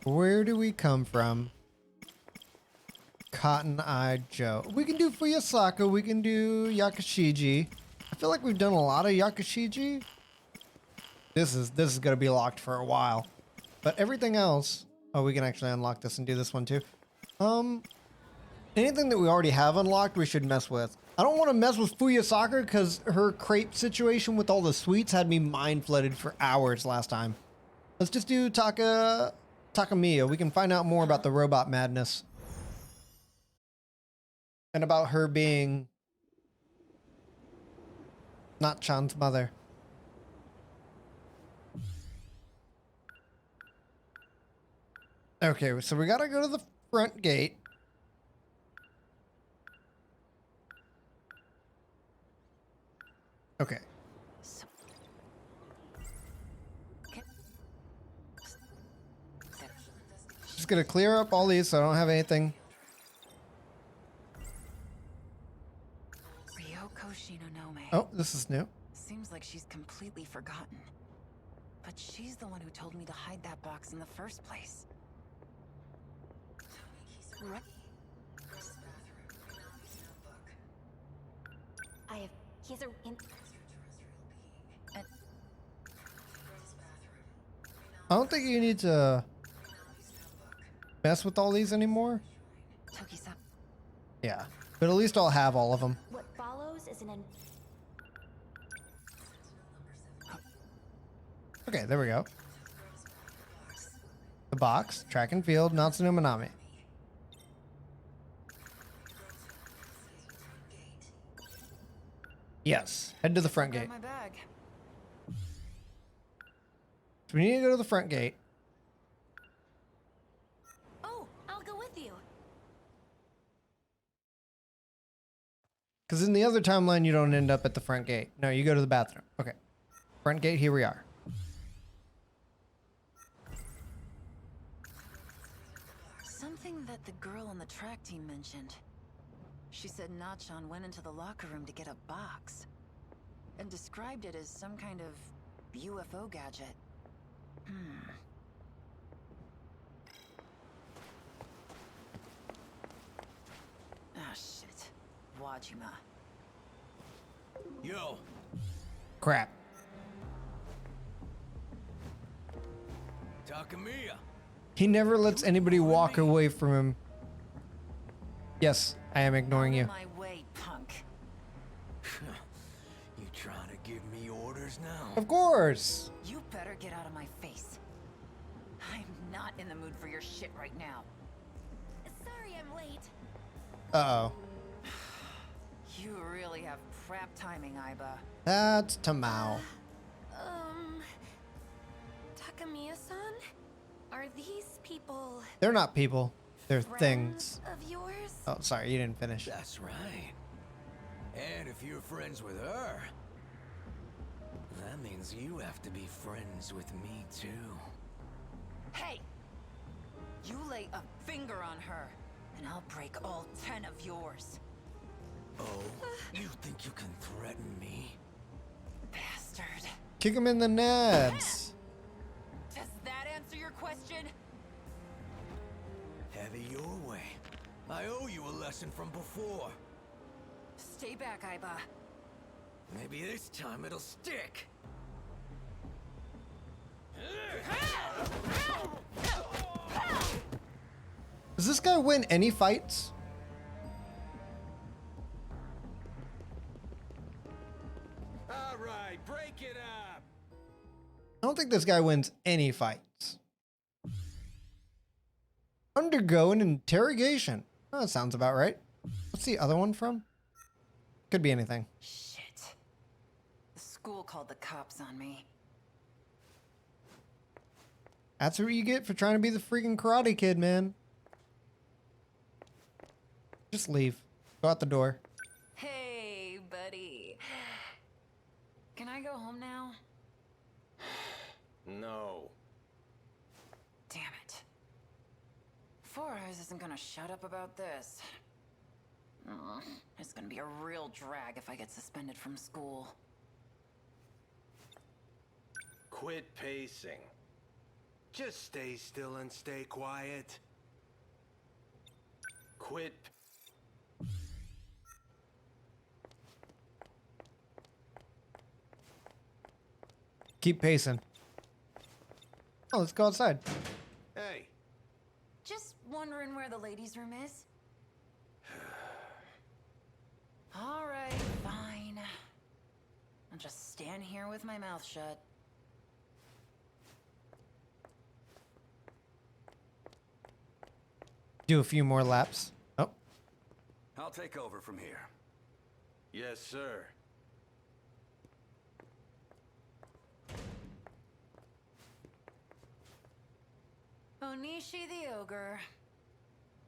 Where do we come from? Cotton-eyed Joe. We can do Fuyasaka. We can do Yakashiji. I feel like we've done a lot of Yakashiji. This is gonna be locked for a while. But everything else, oh, we can actually unlock this and do this one too. Anything that we already have unlocked, we should mess with. I don't want to mess with Fuyasaka because her crepe situation with all the sweets had me mind flooded for hours last time. Let's just do Takamiya. We can find out more about the robot madness. And about her being not Chan's mother. Okay, so we gotta go to the front gate. Okay. Just gonna clear up all these so I don't have anything. Oh, this is new. Seems like she's completely forgotten. But she's the one who told me to hide that box in the first place. Right. He's a I don't think you need to mess with all these anymore. Yeah, but at least I'll have all of them. What follows is an Okay, there we go. The box, track and field, Natsuno Minami. Yes, head to the front gate. My bag. So we need to go to the front gate. Oh, I'll go with you. Because in the other timeline, you don't end up at the front gate. No, you go to the bathroom. Okay. Front gate, here we are. Something that the girl on the track team mentioned. She said Nachan went into the locker room to get a box and described it as some kind of UFO gadget. Ah, shit. Wajima. Yo. Crap. Takamiya. He never lets anybody walk away from him. Yes, I am ignoring you. My way, punk. You trying to give me orders now? Of course. You better get out of my face. I'm not in the mood for your shit right now. Sorry I'm late. Uh-oh. You really have crap timing, Aiba. That's Tamao. Takamiya-san? Are these people They're not people. They're friends things. of yours? Oh, sorry, you didn't finish. That's right. And if you're friends with her, that means you have to be friends with me too. Hey! You lay a finger on her, and I'll break all 10 of yours. Oh, you think you can threaten me? Bastard. Kick him in the nuts. Does that answer your question? Have it your way. I owe you a lesson from before. Stay back, Aiba. Maybe this time it'll stick. Does this guy win any fights? All right, break it up. I don't think this guy wins any fights. Undergo an interrogation. Oh, that sounds about right. What's the other one from? Could be anything. Shit. The school called the cops on me. That's what you get for trying to be the freaking Karate Kid, man. Just leave. Go out the door. Hey, buddy. Can I go home now? No. Damn it. 4 Hours isn't gonna shut up about this. It's gonna be a real drag if I get suspended from school. Quit pacing. Just stay still and stay quiet. Quit. Keep pacing. Oh, let's go outside. Hey, Just wondering where the ladies' room is. All right, fine. I'll just stand here with my mouth shut. Do a few more laps. Oh, I'll take over from here. yes, sir. Onishi the ogre.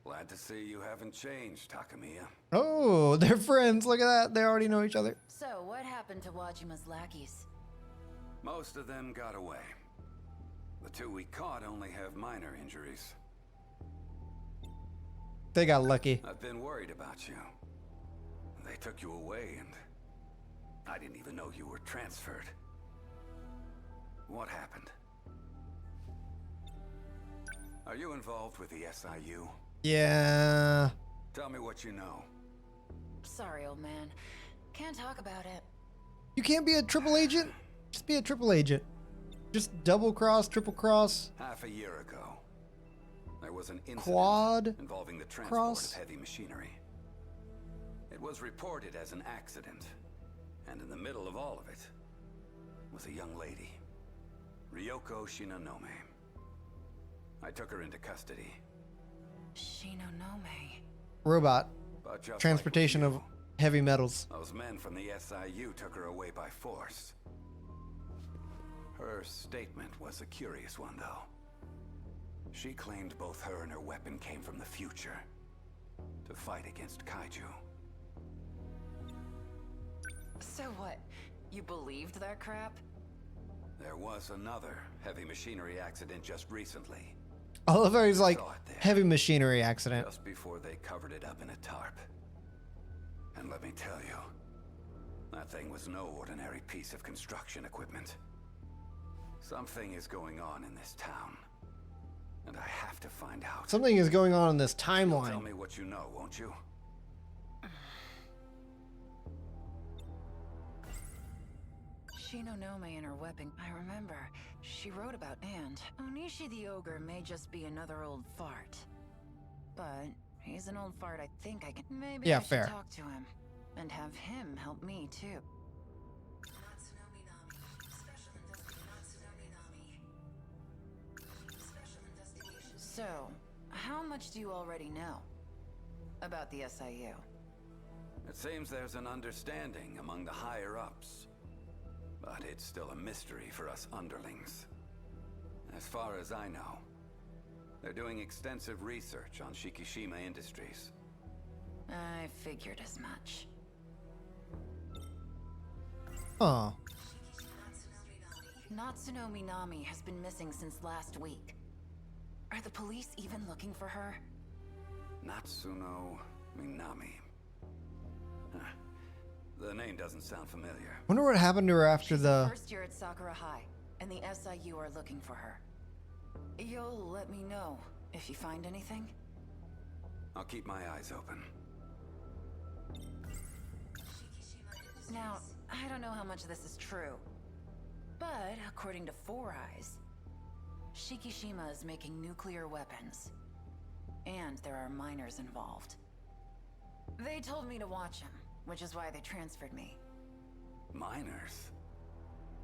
Glad to see you haven't changed, Takamiya. oh, they're friends. Look at that. They already know each other. So, what happened to Wajima's lackeys? Most of them got away. The two we caught only have minor injuries. They got lucky. I've been worried about you. They took you away and I didn't even know you were transferred. What happened? Are you involved with the SIU? Yeah. Tell me what you know. Sorry, old man. Can't talk about it. You can't be a triple agent? Just be a triple agent. Just double cross, triple cross. Half a year ago, there was an incident Quad involving the transport cross? of heavy machinery. It was reported as an accident, and in the middle of all of it was a young lady, Ryoko Shinonome. I took her into custody. Shinonome. Robot. But just Transportation like of with you, heavy metals. those men from the SIU took her away by force. Her statement was a curious one, though. She claimed both her and her weapon came from the future to fight against kaiju. So what? You believed that crap? There was another heavy machinery accident just recently, I love how he's like, Saw it there. heavy machinery accident. just before they covered it up in a tarp. And let me tell you, that thing was no ordinary piece of construction equipment. Something is going on in this town, and I have to find out. Something is going on in this Tell timeline. me what you know, won't you? Shinonome and her weapon. I remember. She wrote about and Onishi the ogre may just be another old fart. But he's an old fart I think I can. Maybe Yeah, I should fair. talk to him. And have him help me too. So, how much do you already know about the SIU? It seems there's an understanding among the higher-ups. But it's still a mystery for us underlings. As far as I know, they're doing extensive research on Shikishima Industries. I figured as much. Huh. Natsuno Minami has been missing since last week. Are the police even looking for her? Natsuno Minami. Huh. The name doesn't sound familiar. Wonder what happened to her after She's the... first year at Sakura High, and the SIU are looking for her. You'll let me know if you find anything? I'll keep my eyes open. Now, I don't know how much this is true, but according to Four Eyes, Shikishima is making nuclear weapons, and there are miners involved. They told me to watch him, which is why they transferred me. Miners?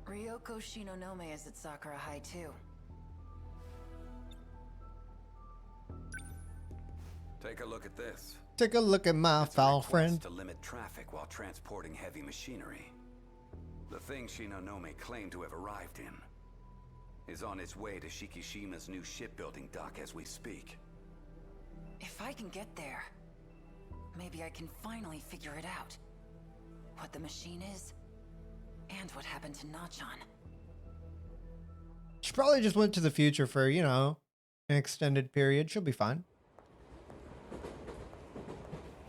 Ryoko Shinonome is at Sakura High too. Take a look at this. Take a look at my It's a foul request friend. to limit traffic while transporting heavy machinery. The thing Shinonome claimed to have arrived in is on its way to Shikishima's new shipbuilding dock as we speak. If I can get there, maybe I can finally figure it out. What the machine is, and what happened to Nachan. She probably just went to the future for, you know, an extended period. She'll be fine.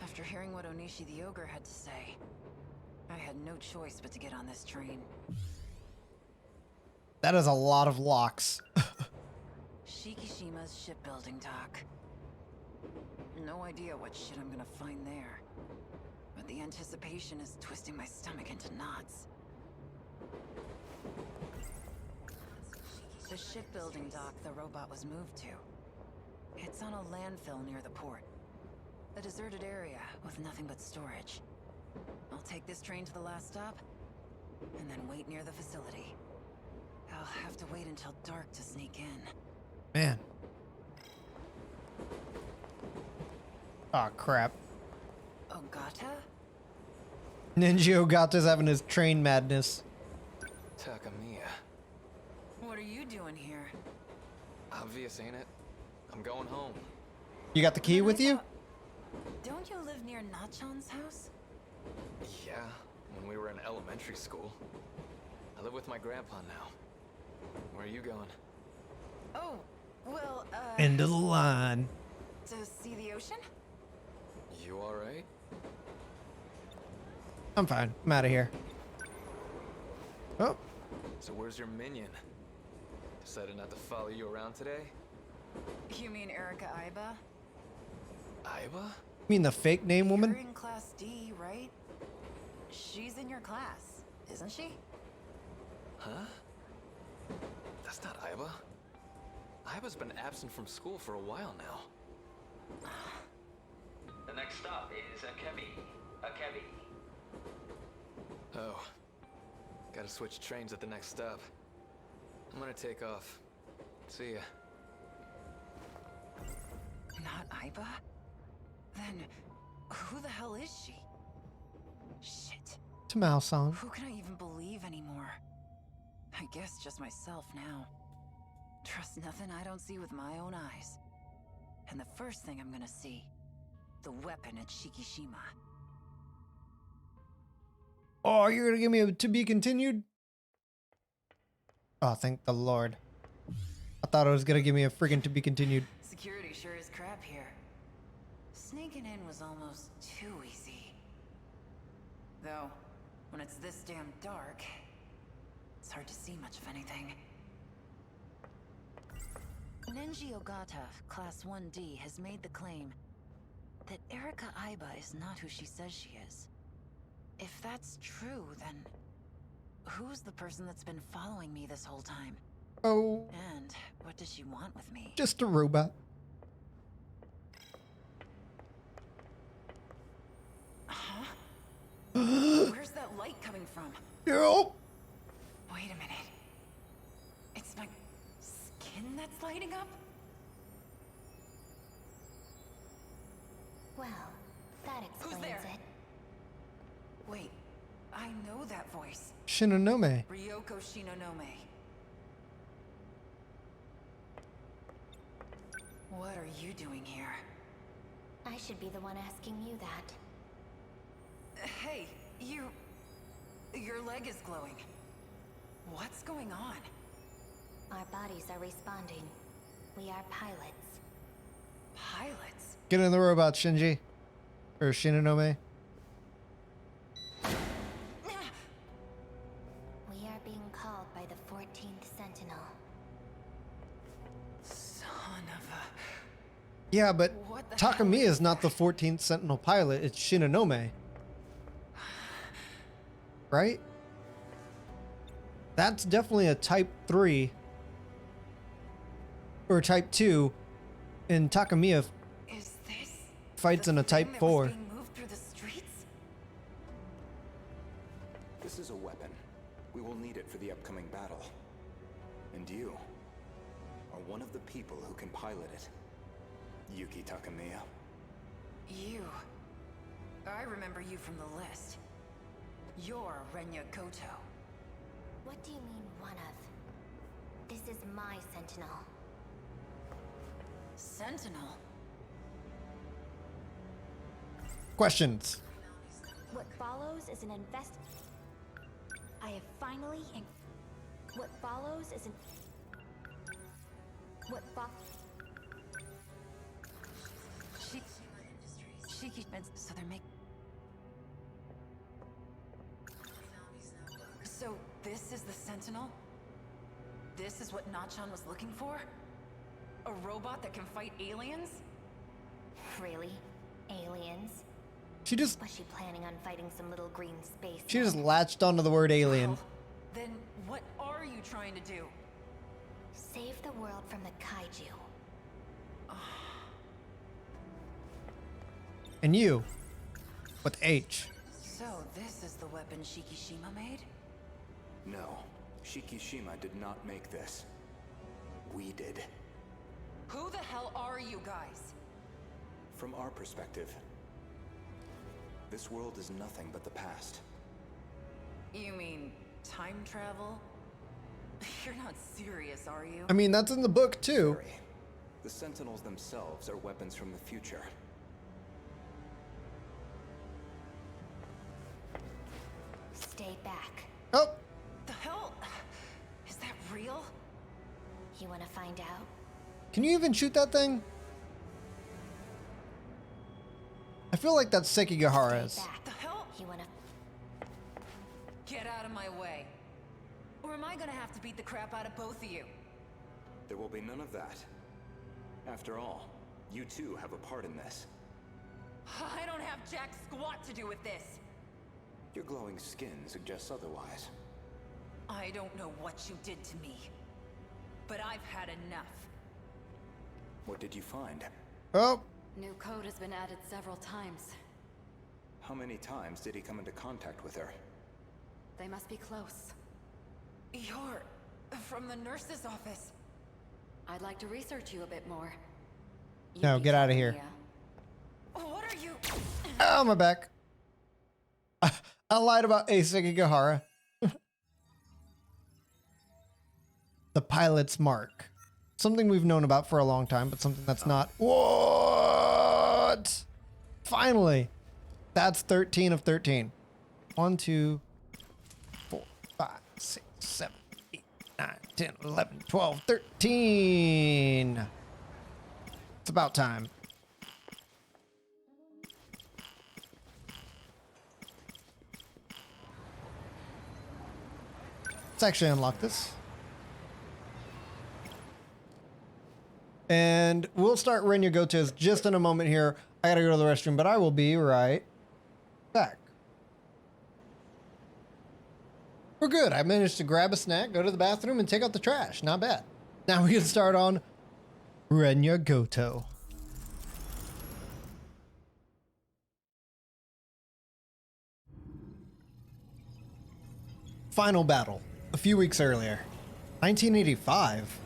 After hearing what Onishi the ogre had to say, I had no choice but to get on this train. That is a lot of locks. Shikishima's shipbuilding dock. No idea what shit I'm gonna find there. But the anticipation is twisting my stomach into knots. The shipbuilding dock the robot was moved to. It's on a landfill near the port. A deserted area with nothing but storage. I'll take this train to the last stop, and then wait near the facility. I'll have to wait until dark to sneak in. Man. Aw, crap. Ogata? Ninja Ogata's having his train madness. Takamiya. What are you doing here? Obvious, ain't it? I'm going home. You got the key with you? Don't you live near Nachon's house? Yeah, when we were in elementary school. I live with my grandpa now. Where are you going? Oh, well, End of the line. to see the ocean? You alright? I'm fine. I'm out of here. Oh, So where's your minion? Decided not to follow you around today? You mean Erika Aiba? Aiba? you mean the fake name You're woman? in Class D, right? She's in your class, isn't she? Huh? That's not Aiba. Aiba's been absent from school for a while now. The next stop is Akebi. Oh. Gotta switch trains at the next stop. I'm gonna take off. See ya. Not Aiba? Then, who the hell is she? Shit. Tamao-san. Who can I even believe anymore? I guess just myself now. Trust nothing I don't see with my own eyes. And the first thing I'm gonna see, the weapon at Shikishima. Oh, you're gonna give me a to be continued? Oh, thank the Lord. I thought it was gonna give me a friggin' to be continued. Security sure is crap here. Sneaking in was almost too easy. Though, when it's this damn dark, it's hard to see much of anything. Nenji Ogata, Class 1D, has made the claim that Erika Aiba is not who she says she is. If that's true, then who's the person that's been following me this whole time? Oh, And what does she want with me? just a robot. Huh? Where's that light coming from? Yo! Wait a minute. It's my skin that's lighting up? Well, that Who's explains there? it. Wait, I know that voice. Shinonome. Ryoko Shinonome. What are you doing here? I should be the one asking you that. Hey, your leg is glowing. What's going on? Our bodies are responding. We are pilots. Pilots? Get in the robot, Shinji. Or Shinonome. We are being called by the 14th Sentinel. Son of a... Yeah, but What the hell Takamiya is is not the that? 14th Sentinel pilot, it's Shinonome. Right? That's definitely a Type 3. Or Type 2. And Takamiya Is this... fights the in a thing Type that was 4. being moved through the streets? This is a weapon. We will need it for the upcoming battle. And you are one of the people who can pilot it. Yuki Takamiya. You. I remember you from the list. You're Renya Koto. What do you mean, one of? This is my Sentinel. Sentinel? Questions. What follows is an I have finally What follows is an... What Shiki... So they're making... So this is the Sentinel? This is what Nachon was looking for? A robot that can fight aliens? Really? Aliens? She just Was she planning on fighting some little green space? she just latched onto the word alien. Well, then what are you trying to do? Save the world from the kaiju. And you, with H. So this is the weapon Shikishima made? No, Shikishima did not make this. We did. Who the hell are you guys? From our perspective, this world is nothing but the past. You mean time travel? You're not serious, are you? I mean, that's in the book too. Very. The Sentinels themselves are weapons from the future. Stay back. Oh, The hell? Is that real? You wanna find out? can you even shoot that thing? I feel like that's Sekigahara's. Stay back. The hell? You wanna... Get out of my way. Or am I gonna have to beat the crap out of both of you? There will be none of that. After all, you too have a part in this. I don't have jack squat to do with this. Your glowing skin suggests otherwise. I don't know what you did to me, but I've had enough. What did you find? Oh, New code has been added several times. How many times did he come into contact with her? They must be close. You're from the nurse's office. I'd like to research you a bit more. You No, be get outta talking, here. yeah? What are you? oh, my back. I lied about a Sekigahara. The pilot's mark. Something we've known about for a long time, but something that's not. What? Finally. That's 13 of 13. 1, 2, 4, 5, 6, 7, 8, 9, 10, 11, 12, 13. It's about time. Let's actually unlock this. And we'll start Renya Gotes just in a moment here. I gotta go to the restroom, but I will be right back. We're good. I managed to grab a snack, go to the bathroom, and take out the trash. Not bad. Now we can start on Renya Goto. Final battle. A few weeks earlier. 1985.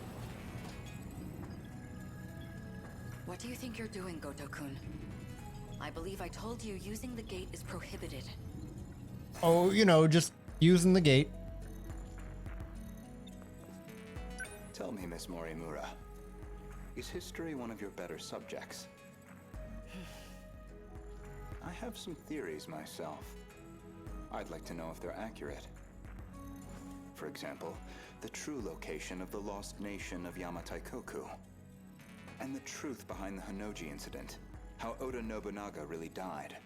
What do you think you're doing, Goto-kun? I believe I told you using the gate is prohibited. Oh, you know, just using the gate. Tell me, Miss Morimura, is history one of your better subjects? I have some theories myself. I'd like to know if they're accurate. For example, the true location of the lost nation of Yamataikoku. And the truth behind the Honnouji incident. How Oda Nobunaga really died.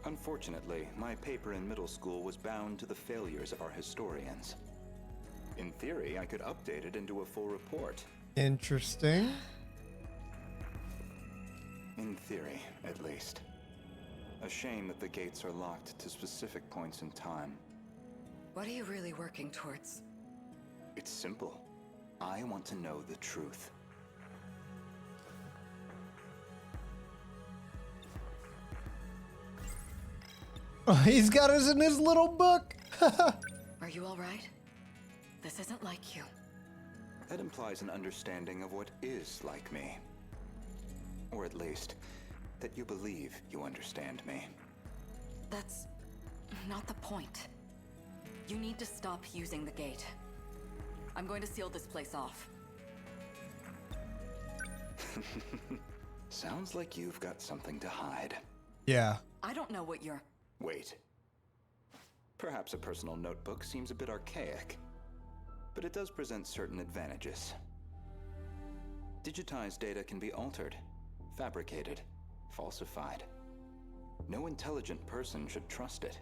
Unfortunately, my paper in middle school was bound to the failures of our historians. In theory, I could update it into a full report. Interesting. In theory, at least. A shame that the gates are locked to specific points in time. What are you really working towards? It's simple. I want to know the truth. Oh, he's got us in his little book. Are you all right? This isn't like you. That implies an understanding of what is like me. Or at least, that you believe you understand me. That's not the point. You need to stop using the gate. I'm going to seal this place off. Sounds like you've got something to hide. Yeah. I don't know what you're... Wait. Perhaps a personal notebook seems a bit archaic, but it does present certain advantages. Digitized data can be altered, fabricated, falsified. No intelligent person should trust it.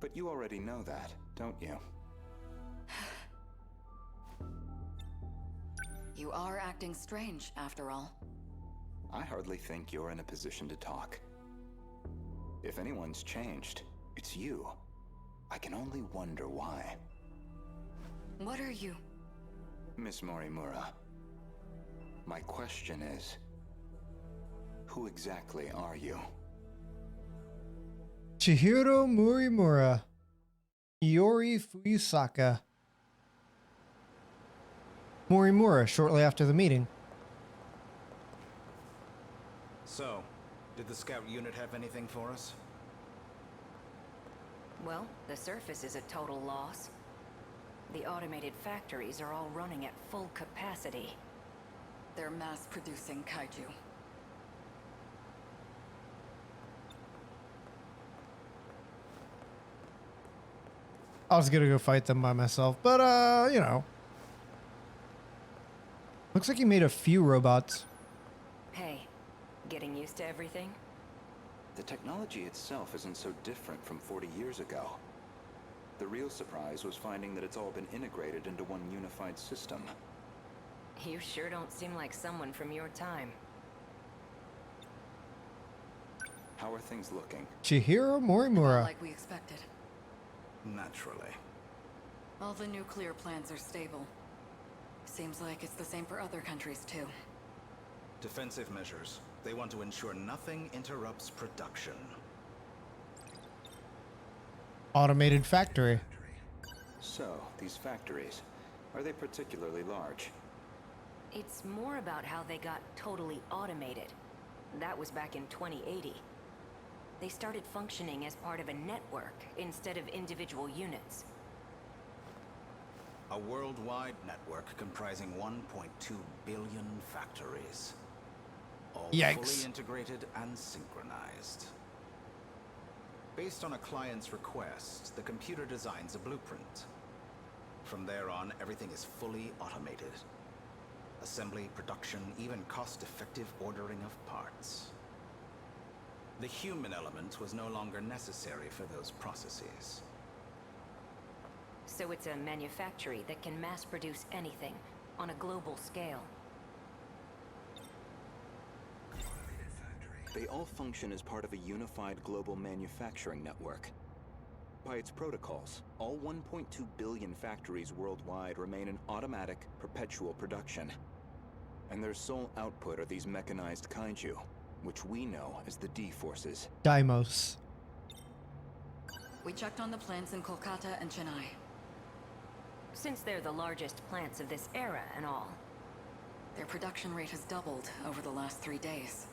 But you already know that, don't you? You are acting strange, after all. I hardly think you're in a position to talk. If anyone's changed, it's you. I can only wonder why. What are you? Miss Morimura, my question is, who exactly are you? Chihiro Morimura. Iori Fuyusaka. Morimura shortly after the meeting. So, did the scout unit have anything for us? Well, the surface is a total loss. The automated factories are all running at full capacity. They're mass-producing kaiju. I was gonna go fight them by myself, but you know. Looks like he made a few robots. Hey, getting used to everything? The technology itself isn't so different from 40 years ago. The real surprise was finding that it's all been integrated into one unified system. You sure don't seem like someone from your time. How are things looking? Chihiro Morimura. Like we expected. Naturally. All the nuclear plants are stable. Seems like it's the same for other countries too. Defensive measures. They want to ensure nothing interrupts production. Automated factory. So, these factories, are they particularly large? It's more about how they got totally automated. That was back in 2080. They started functioning as part of a network instead of individual units. A worldwide network comprising 1.2 billion factories. All Yikes. fully integrated and synchronized. Based on a client's request, the computer designs a blueprint. From there on, everything is fully automated. Assembly, production, even cost-effective ordering of parts. The human element was no longer necessary for those processes. So it's a manufactory that can mass produce anything on a global scale. They all function as part of a unified global manufacturing network. By its protocols, all 1.2 billion factories worldwide remain in automatic, perpetual production. And their sole output are these mechanized kaiju, which we know as the D-Forces. Daimos. We checked on the plants in Kolkata and Chennai. Since they're the largest plants of this era and all. Their production rate has doubled over the last 3 days.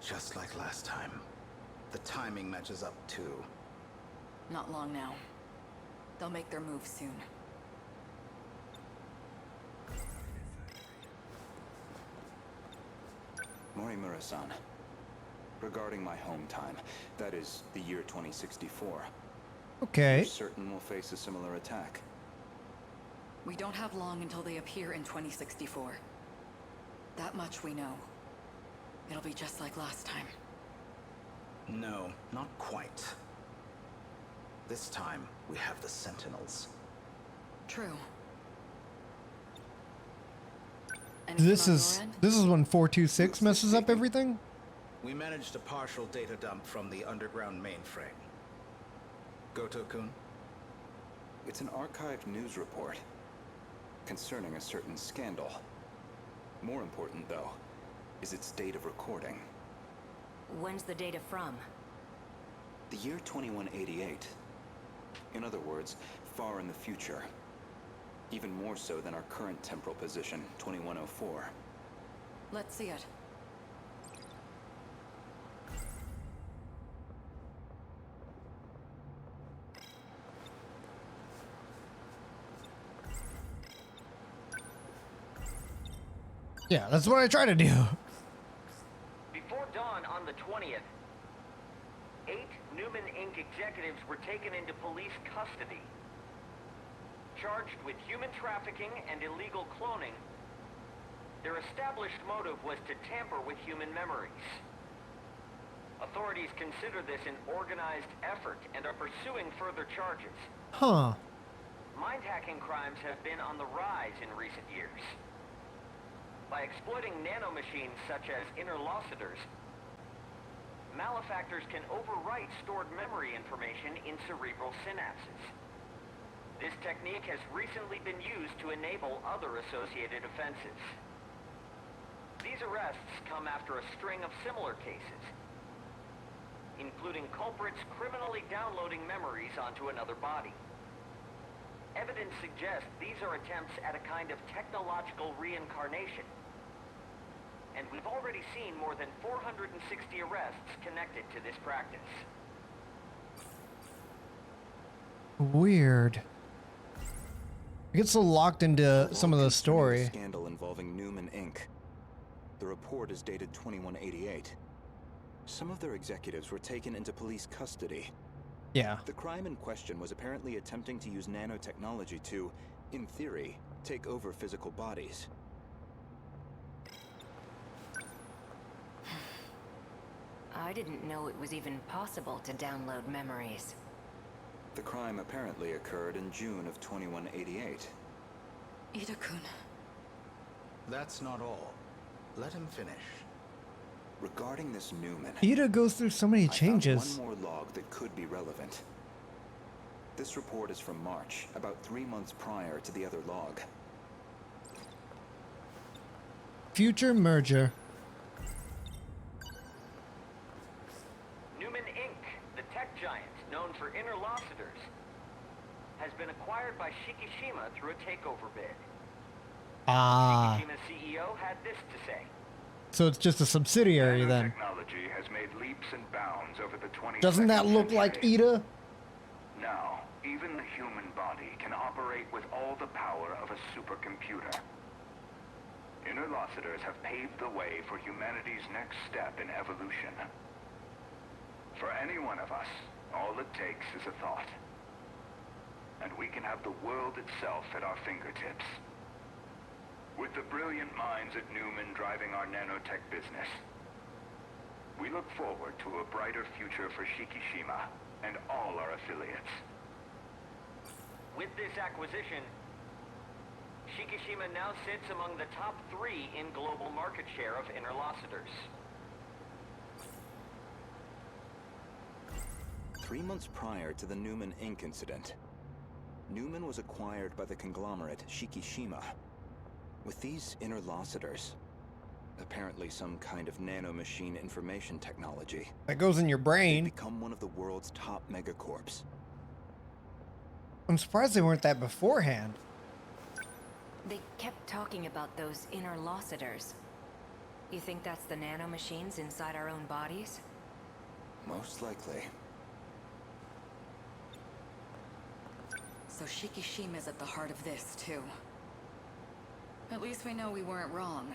Just like last time. The timing matches up too. Not long now. They'll make their move soon. Morimura-san, regarding my home time, that is, the year 2064. Okay. You're certain we'll face a similar attack? We don't have long until they appear in 2064. That much we know. It'll be just like last time. No, not quite. This time, we have the Sentinels. True. This is when 426 messes up everything? We managed a partial data dump from the underground mainframe. Goto-kun? It's an archived news report concerning a certain scandal. More important, though, is its date of recording. When's the data from? The year 2188. In other words, far in the future. Even more so than our current temporal position, 2104. Let's see it. Yeah, that's what I try to do. Before dawn on the 20th, 8 Newman Inc. executives were taken into police custody. Charged with human trafficking and illegal cloning. Their established motive was to tamper with human memories. Authorities consider this an organized effort and are pursuing further charges. Huh. Mind-hacking crimes have been on the rise in recent years. By exploiting nanomachines such as interlocutors, malefactors can overwrite stored memory information in cerebral synapses. This technique has recently been used to enable other associated offenses. These arrests come after a string of similar cases, including culprits criminally downloading memories onto another body. Evidence suggests these are attempts at a kind of technological reincarnation. And we've already seen more than 460 arrests connected to this practice. Weird. I get so locked into some of the story. Scandal involving Newman Inc. The report is dated 2188. Some of their executives were taken into police custody. Yeah. The crime in question was apparently attempting to use nanotechnology to, in theory, take over physical bodies. I didn't know it was even possible to download memories. The crime apparently occurred in June of 2188. Ida-kun. That's not all. Let him finish. Regarding this Newman, Ida goes through so many I found changes. one more log that could be relevant. This report is from March, about 3 months prior to the other log. Future merger. Newman Inc., the tech giant known for interlocutors, has been acquired by Shikishima through a takeover bid. Ah. Shikishima's CEO had this to say. So it's just a subsidiary then. Technology has made leaps and bounds over the 20th Doesn't that look like Ida? Now, even the human body can operate with all the power of a supercomputer. Interlocutors have paved the way for humanity's next step in evolution. For any one of us, all it takes is a thought. And we can have the world itself at our fingertips. With the brilliant minds at Newman driving our nanotech business, we look forward to a brighter future for Shikishima and all our affiliates. With this acquisition, Shikishima now sits among the top 3 in global market share of interlocutors. 3 months prior to the Newman Inc. incident, Newman was acquired by the conglomerate Shikishima. With these interlocutors, apparently some kind of nanomachine information technology, That goes in your brain. become one of the world's top megacorps. I'm surprised they weren't that beforehand. They kept talking about those interlocutors. You think that's the nanomachines inside our own bodies? Most likely. So Shikishima's at the heart of this, too. At least we know we weren't wrong.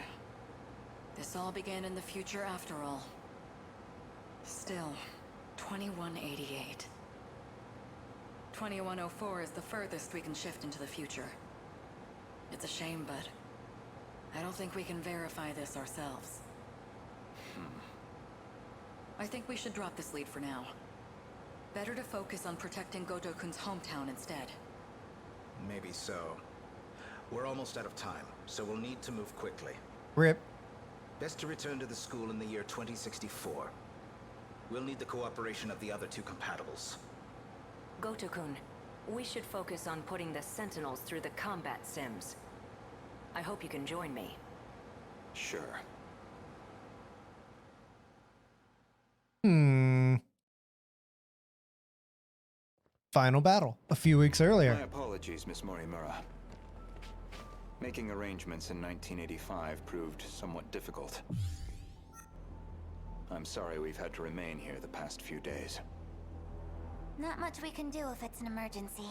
This all began in the future after all. Still, 2188. 2104 is the furthest we can shift into the future. It's a shame, but I don't think we can verify this ourselves. I think we should drop this lead for now. Better to focus on protecting Gotokun's hometown instead. Maybe so. We're almost out of time, so we'll need to move quickly. Rip. Best to return to the school in the year 2064. We'll need the cooperation of the other 2 compatibles. Gotokun, we should focus on putting the Sentinels through the combat sims. I hope you can join me. Sure. Final battle, a few weeks earlier. My apologies, Miss Morimura. Making arrangements in 1985 proved somewhat difficult. I'm sorry we've had to remain here the past few days. Not much we can do if it's an emergency.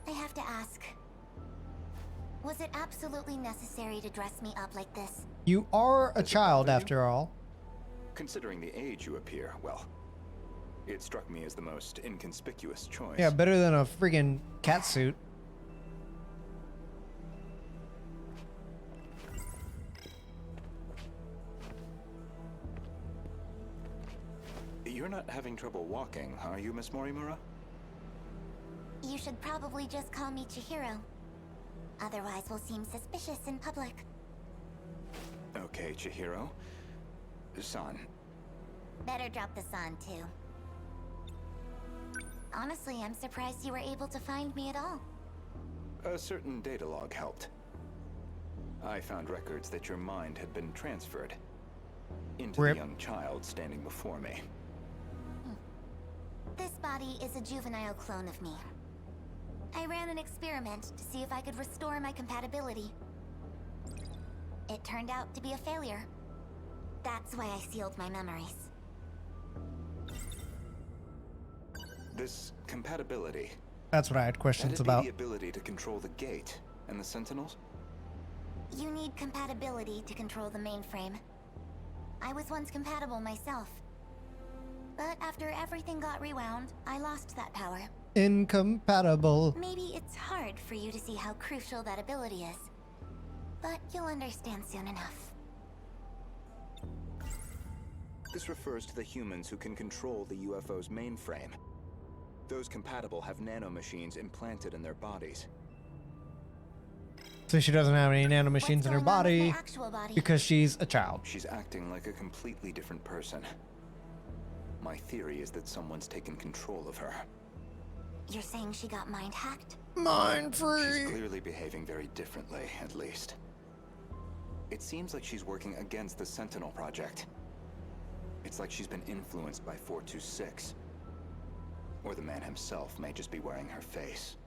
I have to ask. Was it absolutely necessary to dress me up like this? You are a child after all. Considering the age you appear, well, it struck me as the most inconspicuous choice. Yeah, better than a friggin' catsuit. You're not having trouble walking, are you, Miss Morimura? You should probably just call me Chihiro. Otherwise, we'll seem suspicious in public. Okay, Chihiro. San. Better drop the san, too. Honestly, I'm surprised you were able to find me at all. A certain data log helped. I found records that your mind had been transferred into the young child standing before me. This body is a juvenile clone of me. I ran an experiment to see if I could restore my compatibility. It turned out to be a failure. That's why I sealed my memories. This compatibility. That's what I had questions That'd about. be the ability to control the gate and the Sentinels? You need compatibility to control the mainframe. I was once compatible myself. But after everything got rewound, I lost that power. Incompatible. Maybe it's hard for you to see how crucial that ability is. But you'll understand soon enough. This refers to the humans who can control the UFO's mainframe. Those compatible have nanomachines implanted in their bodies. So she doesn't have any nanomachines in her body because she's a child. She's acting like a completely different person. My theory is that someone's taken control of her. You're saying she got mind hacked? Mind free. She's clearly behaving very differently, at least. It seems like she's working against the Sentinel project. It's like she's been influenced by 426. Or the man himself may just be wearing her face.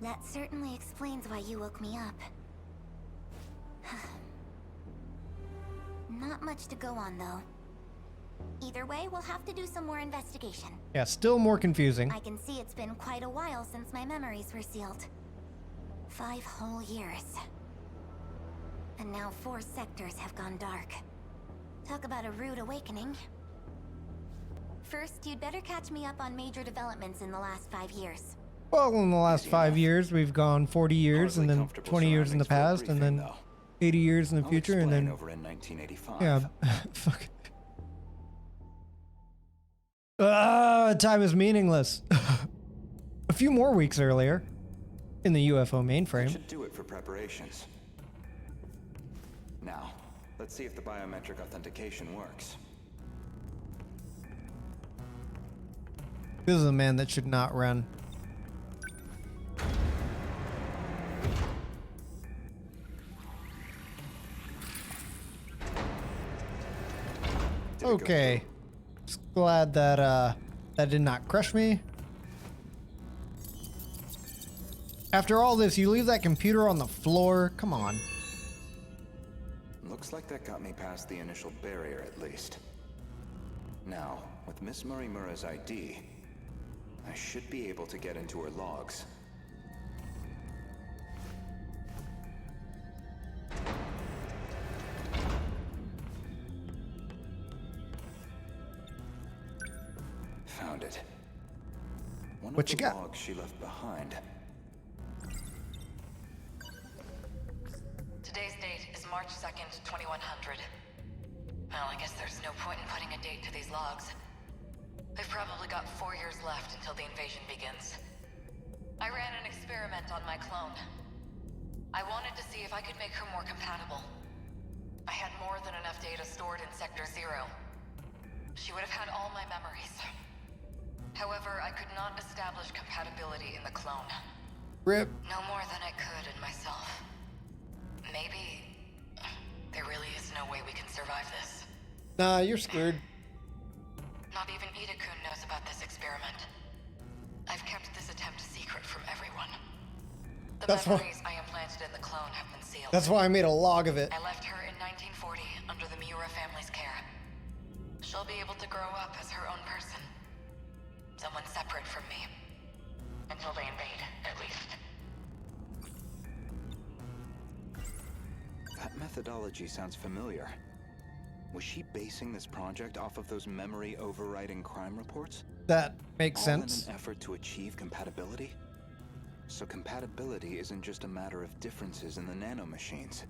That certainly explains why you woke me up. Not much to go on, though. Either way, we'll have to do some more investigation. Yeah, still more confusing. I can see it's been quite a while since my memories were sealed. 5 whole years. And now 4 sectors have gone dark. Talk about a rude awakening. First, you'd better catch me up on major developments in the last 5 years. Well, in the last 5 years, we've gone 40 years, and then 20 years in the past, and then 80 years in the future, and then over in 1985. Yeah, fuck. Time is meaningless. A few more weeks earlier, in the UFO mainframe. Should do it for preparations. Now, let's see if the biometric authentication works. This is a man that should not run. Okay. Just glad that that did not crush me. After all this, you leave that computer on the floor? Come on. Looks like that got me past the initial barrier, at least. Now, with Miss Murimura's ID, I should be able to get into her logs. Found it. What you got? One of the logs she left behind. Today's date is March 2nd, 2100. Well, I guess there's no point in putting a date to these logs. They've probably got 4 years left until the invasion begins. I ran an experiment on my clone. I wanted to see if I could make her more compatible. I had more than enough data stored in Sector 0. She would have had all my memories. However, I could not establish compatibility in the clone. RIP. No more than I could in myself. Maybe there really is no way we can survive this. Nah, you're screwed. Not even Ida-kun knows about this experiment. I've kept this attempt secret from everyone. The memories I implanted in the clone have been sealed. That's why I made a log of it. I left her in 1940 under the Miura family's care. She'll be able to grow up as her own person. Someone separate from me. Until they invade, at least. That methodology sounds familiar. Was she basing this project off of those memory overriding crime reports? That makes All sense. in an effort to achieve compatibility? So compatibility isn't just a matter of differences in the nanomachines.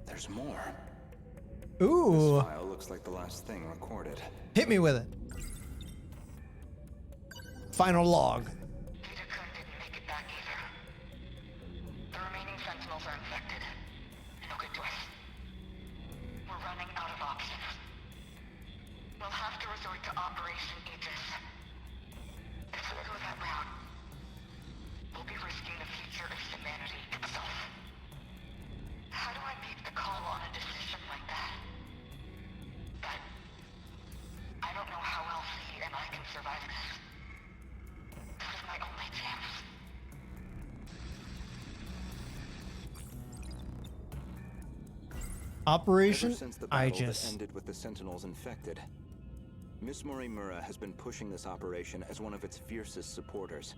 There's more. Ooh. This file looks like the last thing recorded. Hit me with it. Final log. Sentinels are infected. No good to us. We're running out of options. We'll have to resort to Operation Aegis. If we go that route, we'll be risking the future of humanity itself. How do I make the call on a decision like that? But I don't know how else he and I can survive this. This is my only chance. Operation Ever since the battle Aegis. that ended with the Sentinels infected, Miss Morimura has been pushing this operation as one of its fiercest supporters.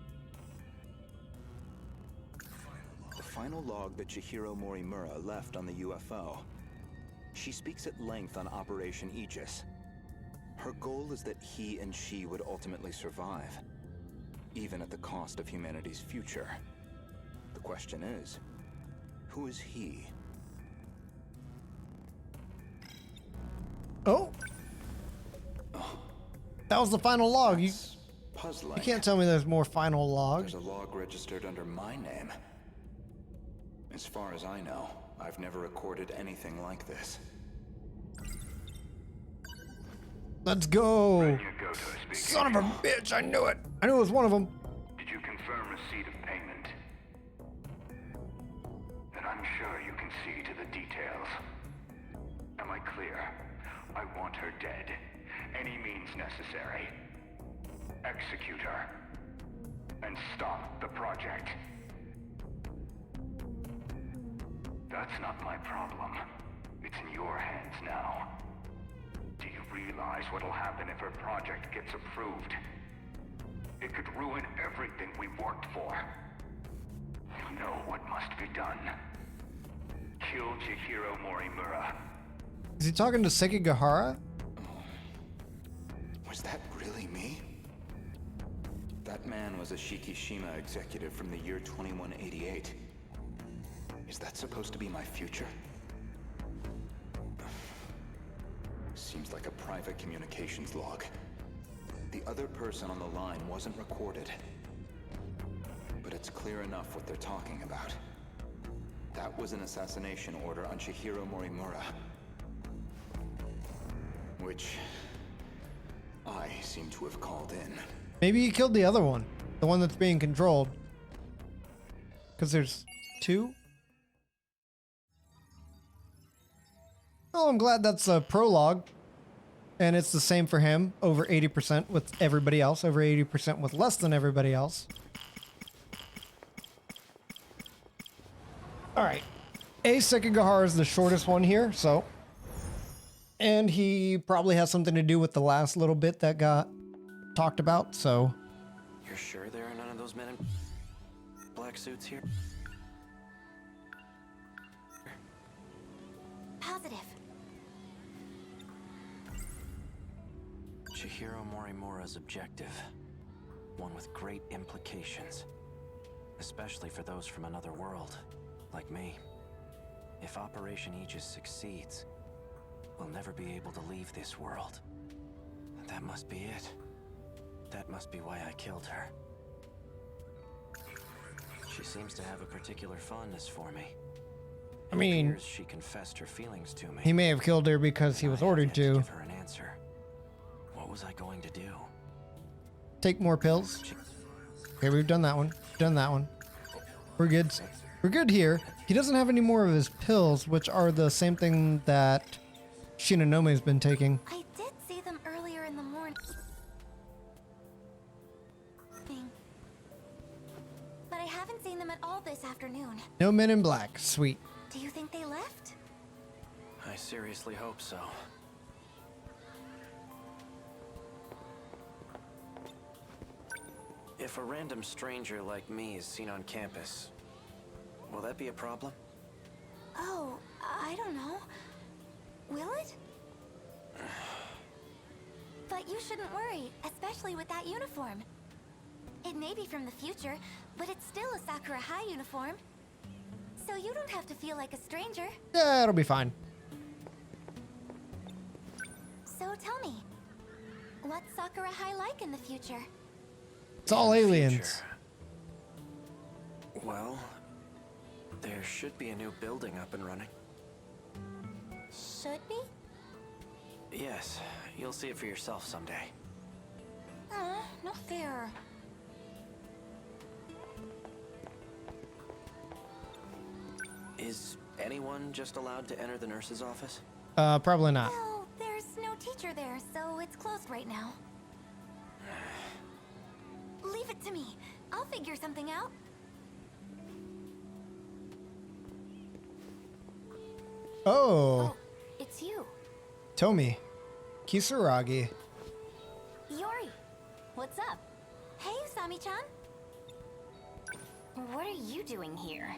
The final log that Chihiro Morimura left on the UFO. She speaks at length on Operation Aegis. Her goal is that he and she would ultimately survive, even at the cost of humanity's future. The question is, who is he? Oh. That was the final log. You Puzzling. can't tell me there's more final logs. There's a log registered under my name. As far as I know, I've never recorded anything like this. Let's go. Ren Yagoto speaking. Son of a bitch, I knew it. I knew it was one of them. Did you confirm receipt of payment? Then I'm sure you can see to the details. Am I clear? I want her dead. Any means necessary. Execute her. And stop the project. That's not my problem. It's in your hands now. Do you realize what'll happen if her project gets approved? It could ruin everything we've worked for. You know what must be done. Kill Chihiro Morimura. Is he talking to Sekigahara? Was that really me? That man was a Shikishima executive from the year 2188. Is that supposed to be my future? Seems like a private communications log. The other person on the line wasn't recorded. But it's clear enough what they're talking about. That was an assassination order on Chihiro Morimura. Which I seem to have called in. Maybe he killed the other one. The one that's being controlled. Because there's two? Oh, I'm glad that's a prologue. And it's the same for him. Over 80% with everybody else. Over 80% with less than everybody else. Alright. Sekigahara is the shortest one here, so. And he probably has something to do with the last little bit that got talked about, so. You're sure there are none of those men in black suits here? Positive. Chihiro Morimura's objective. One with great implications. Especially for those from another world, like me. If Operation Aegis succeeds, we'll never be able to leave this world. That must be it. That must be why I killed her. She seems to have a particular fondness for me. I mean, appears she confessed her feelings to me. he may have killed her because he was ordered to. Give her an answer. What was I going to do? Take more pills. Okay, we've done that one. Done that one. We're good. We're good here. He doesn't have any more of his pills, which are the same thing that Shinanome's been taking. I did see them earlier in the morning. But I haven't seen them at all this afternoon. No men in black. Sweet. Do you think they left? I seriously hope so. If a random stranger like me is seen on campus, will that be a problem? Oh, I don't know. Will it? But you shouldn't worry, especially with that uniform. It may be from the future, but it's still a Sakura High uniform. So you don't have to feel like a stranger. Yeah, it'll be fine. So tell me, what's Sakura High like in the future? It's all aliens. Well, There should be a new building up and running. Should be? Yes, you'll see it for yourself someday. No fair. Is anyone just allowed to enter the nurse's office? Probably not. Well, there's no teacher there, so it's closed right now. Leave it to me. I'll figure something out. Oh, It's you. Tomi. Kisaragi. Yori. What's up? Hey, Usami-chan. What are you doing here?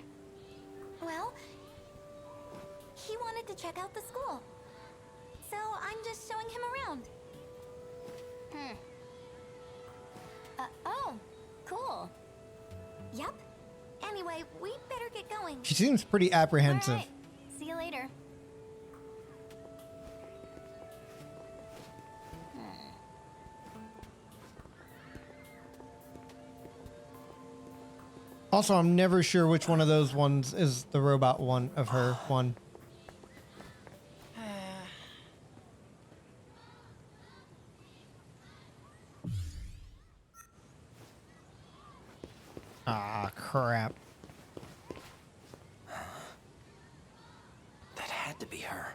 Well, he wanted to check out the school. So I'm just showing him around. Oh, cool. Yep. Anyway, we better get going. She seems pretty apprehensive. All right. See you later. Also, I'm never sure which one of those ones is the robot one of her one. Ah, crap. That had to be her.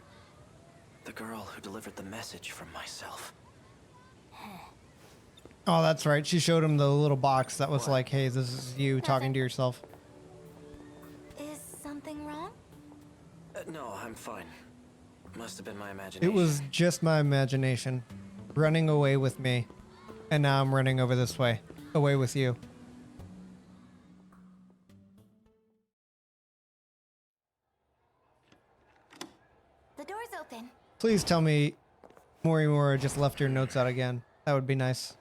The girl who delivered the message from myself. Oh, that's right. She showed him the little box that was like, hey, this is you talking to yourself. Is something wrong? No, I'm fine. Must have been my imagination. It was just my imagination running away with me. And now I'm running over this way, away with you. The door's open. Please tell me Morimura just left your notes out again. That would be nice.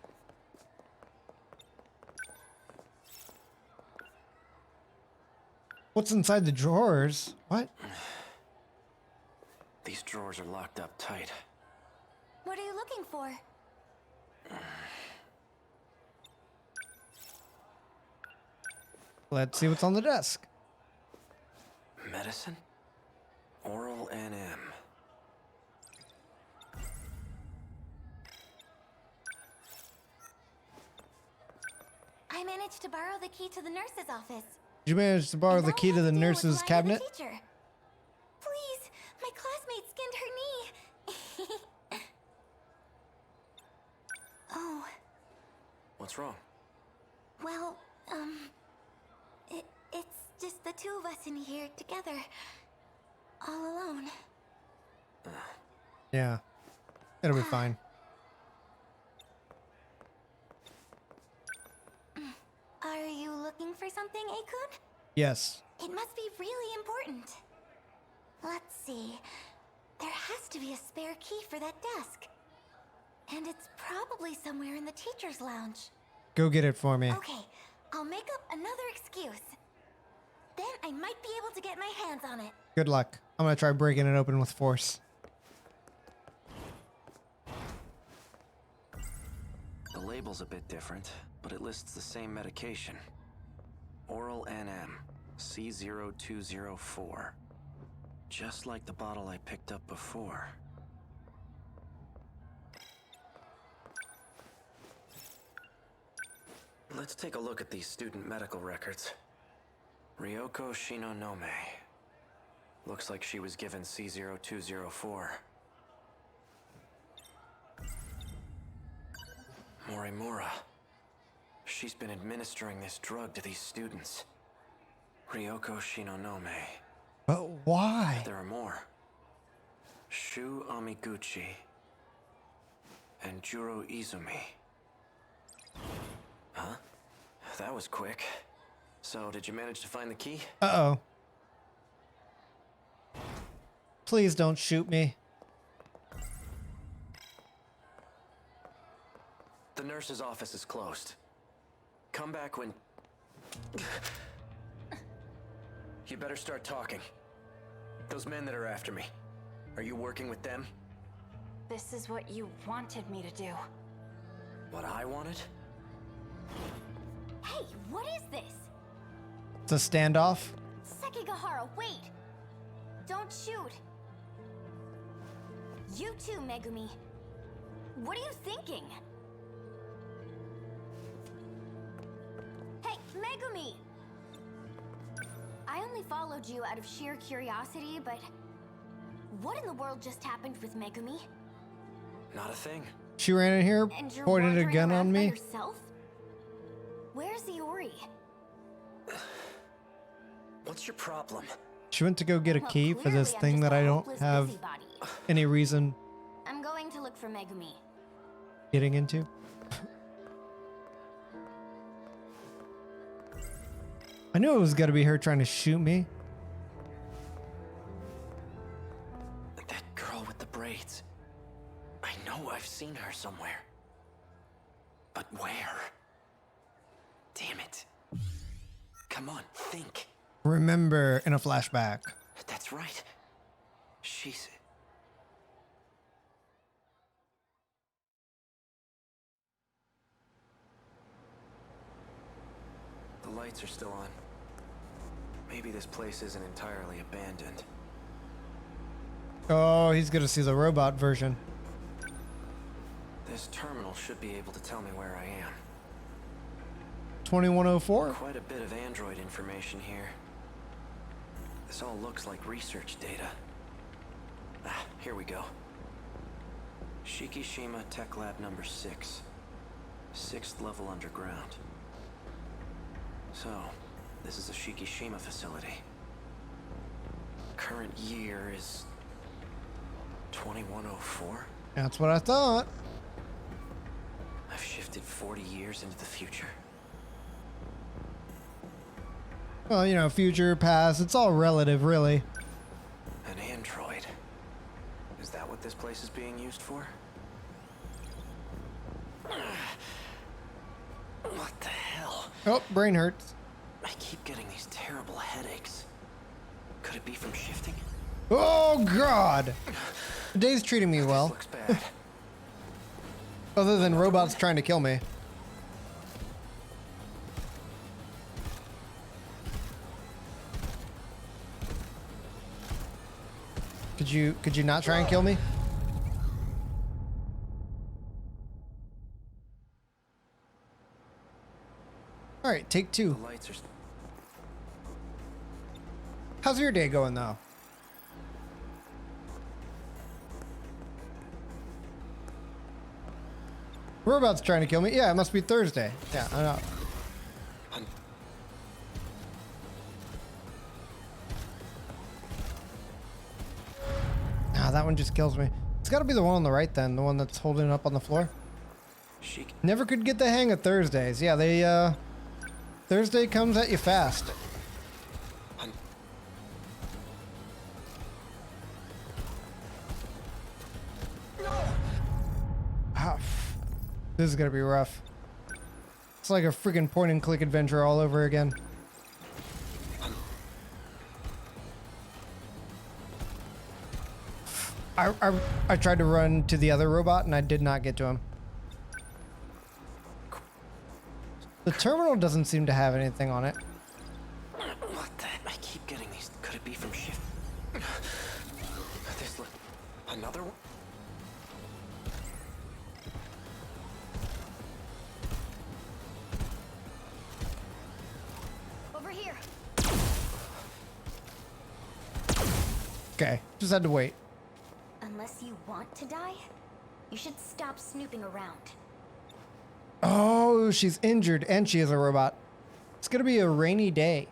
What's inside the drawers? What? These drawers are locked up tight. What are you looking for? Let's see what's on the desk. Medicine? Oral NM. I managed to borrow the key to the nurse's office. Did you manage to borrow the key to the nurse's cabinet? Teacher. Please, my classmate skinned her knee. Oh. What's wrong? Well, it's just the two of us in here together, all alone. Yeah. It'll be fine. Are you looking for something, Akun? Yes. It must be really important. Let's see. There has to be a spare key for that desk. And it's probably somewhere in the teacher's lounge. Go get it for me. Okay, I'll make up another excuse. Then I might be able to get my hands on it. Good luck. I'm gonna try breaking it open with force. The label's a bit different, but it lists the same medication. Oral NM, C0204. Just like the bottle I picked up before. Let's take a look at these student medical records. Ryoko Shinonome. Looks like she was given C0204. Morimura. She's been administering this drug to these students. Ryoko Shinonome. But why? There are more. Shu Amiguchi. And Juro Izumi. Huh? That was quick. So, did you manage to find the key? Uh-oh. Please don't shoot me. The nurse's office is closed. Come back when... You better start talking. Those men that are after me, are you working with them? This is what you wanted me to do. What I wanted? Hey, what is this? It's a standoff. Say, Sekigahara, wait! Don't shoot! You too, Megumi. What are you thinking? Hey, Megumi! I only followed you out of sheer curiosity, but what in the world just happened with Megumi? Not a thing. She ran in here, And you're pointed a wandering gun around on by me. yourself? Where's Iori? What's your problem? She went to go get a Well, key for this clearly I'm thing just that a I don't hopeless have busybody. any reason I'm going to look for Megumi. getting into. I knew it was gonna be her trying to shoot me. That girl with the braids. I know I've seen her somewhere. But where? Damn it. Come on, think. Remember in a flashback. That's right. She's... The lights are still on. Maybe this place isn't entirely abandoned. Oh, he's gonna see the robot version. This terminal should be able to tell me where I am. 2104? Quite a bit of android information here. This all looks like research data. Ah, here we go. Shikishima Tech Lab number 6. 6th level underground. So, this is a Shikishima facility. Current year is 2104? That's what I thought. I've shifted 40 years into the future. Well, you know, future, past, it's all relative, really. An android. Is that what this place is being used for? What the hell? Oh, brain hurts. I keep getting these terrible headaches. Could it be from shifting? Oh, God! The day's treating me well. Looks bad. Other than robots trying to kill me. Could you not try and kill me? All right, take two. The lights are... How's your day going, though? Robot's trying to kill me. Yeah, it must be Thursday. Yeah, I know. Ah, that one just kills me. It's got to be the one on the right then, the one that's holding it up on the floor. Never could get the hang of Thursdays. Yeah, they Thursday comes at you fast. Ah, this is gonna be rough. It's like a freaking point and click adventure all over again. I tried to run to the other robot and I did not get to him. The terminal doesn't seem to have anything on it. What the... I keep getting these... Could it be from shift? This... Another one? Over here. Okay, just had to wait. Unless you want to die, you should stop snooping around. Oh, she's injured and she is a robot. It's gonna be a rainy day.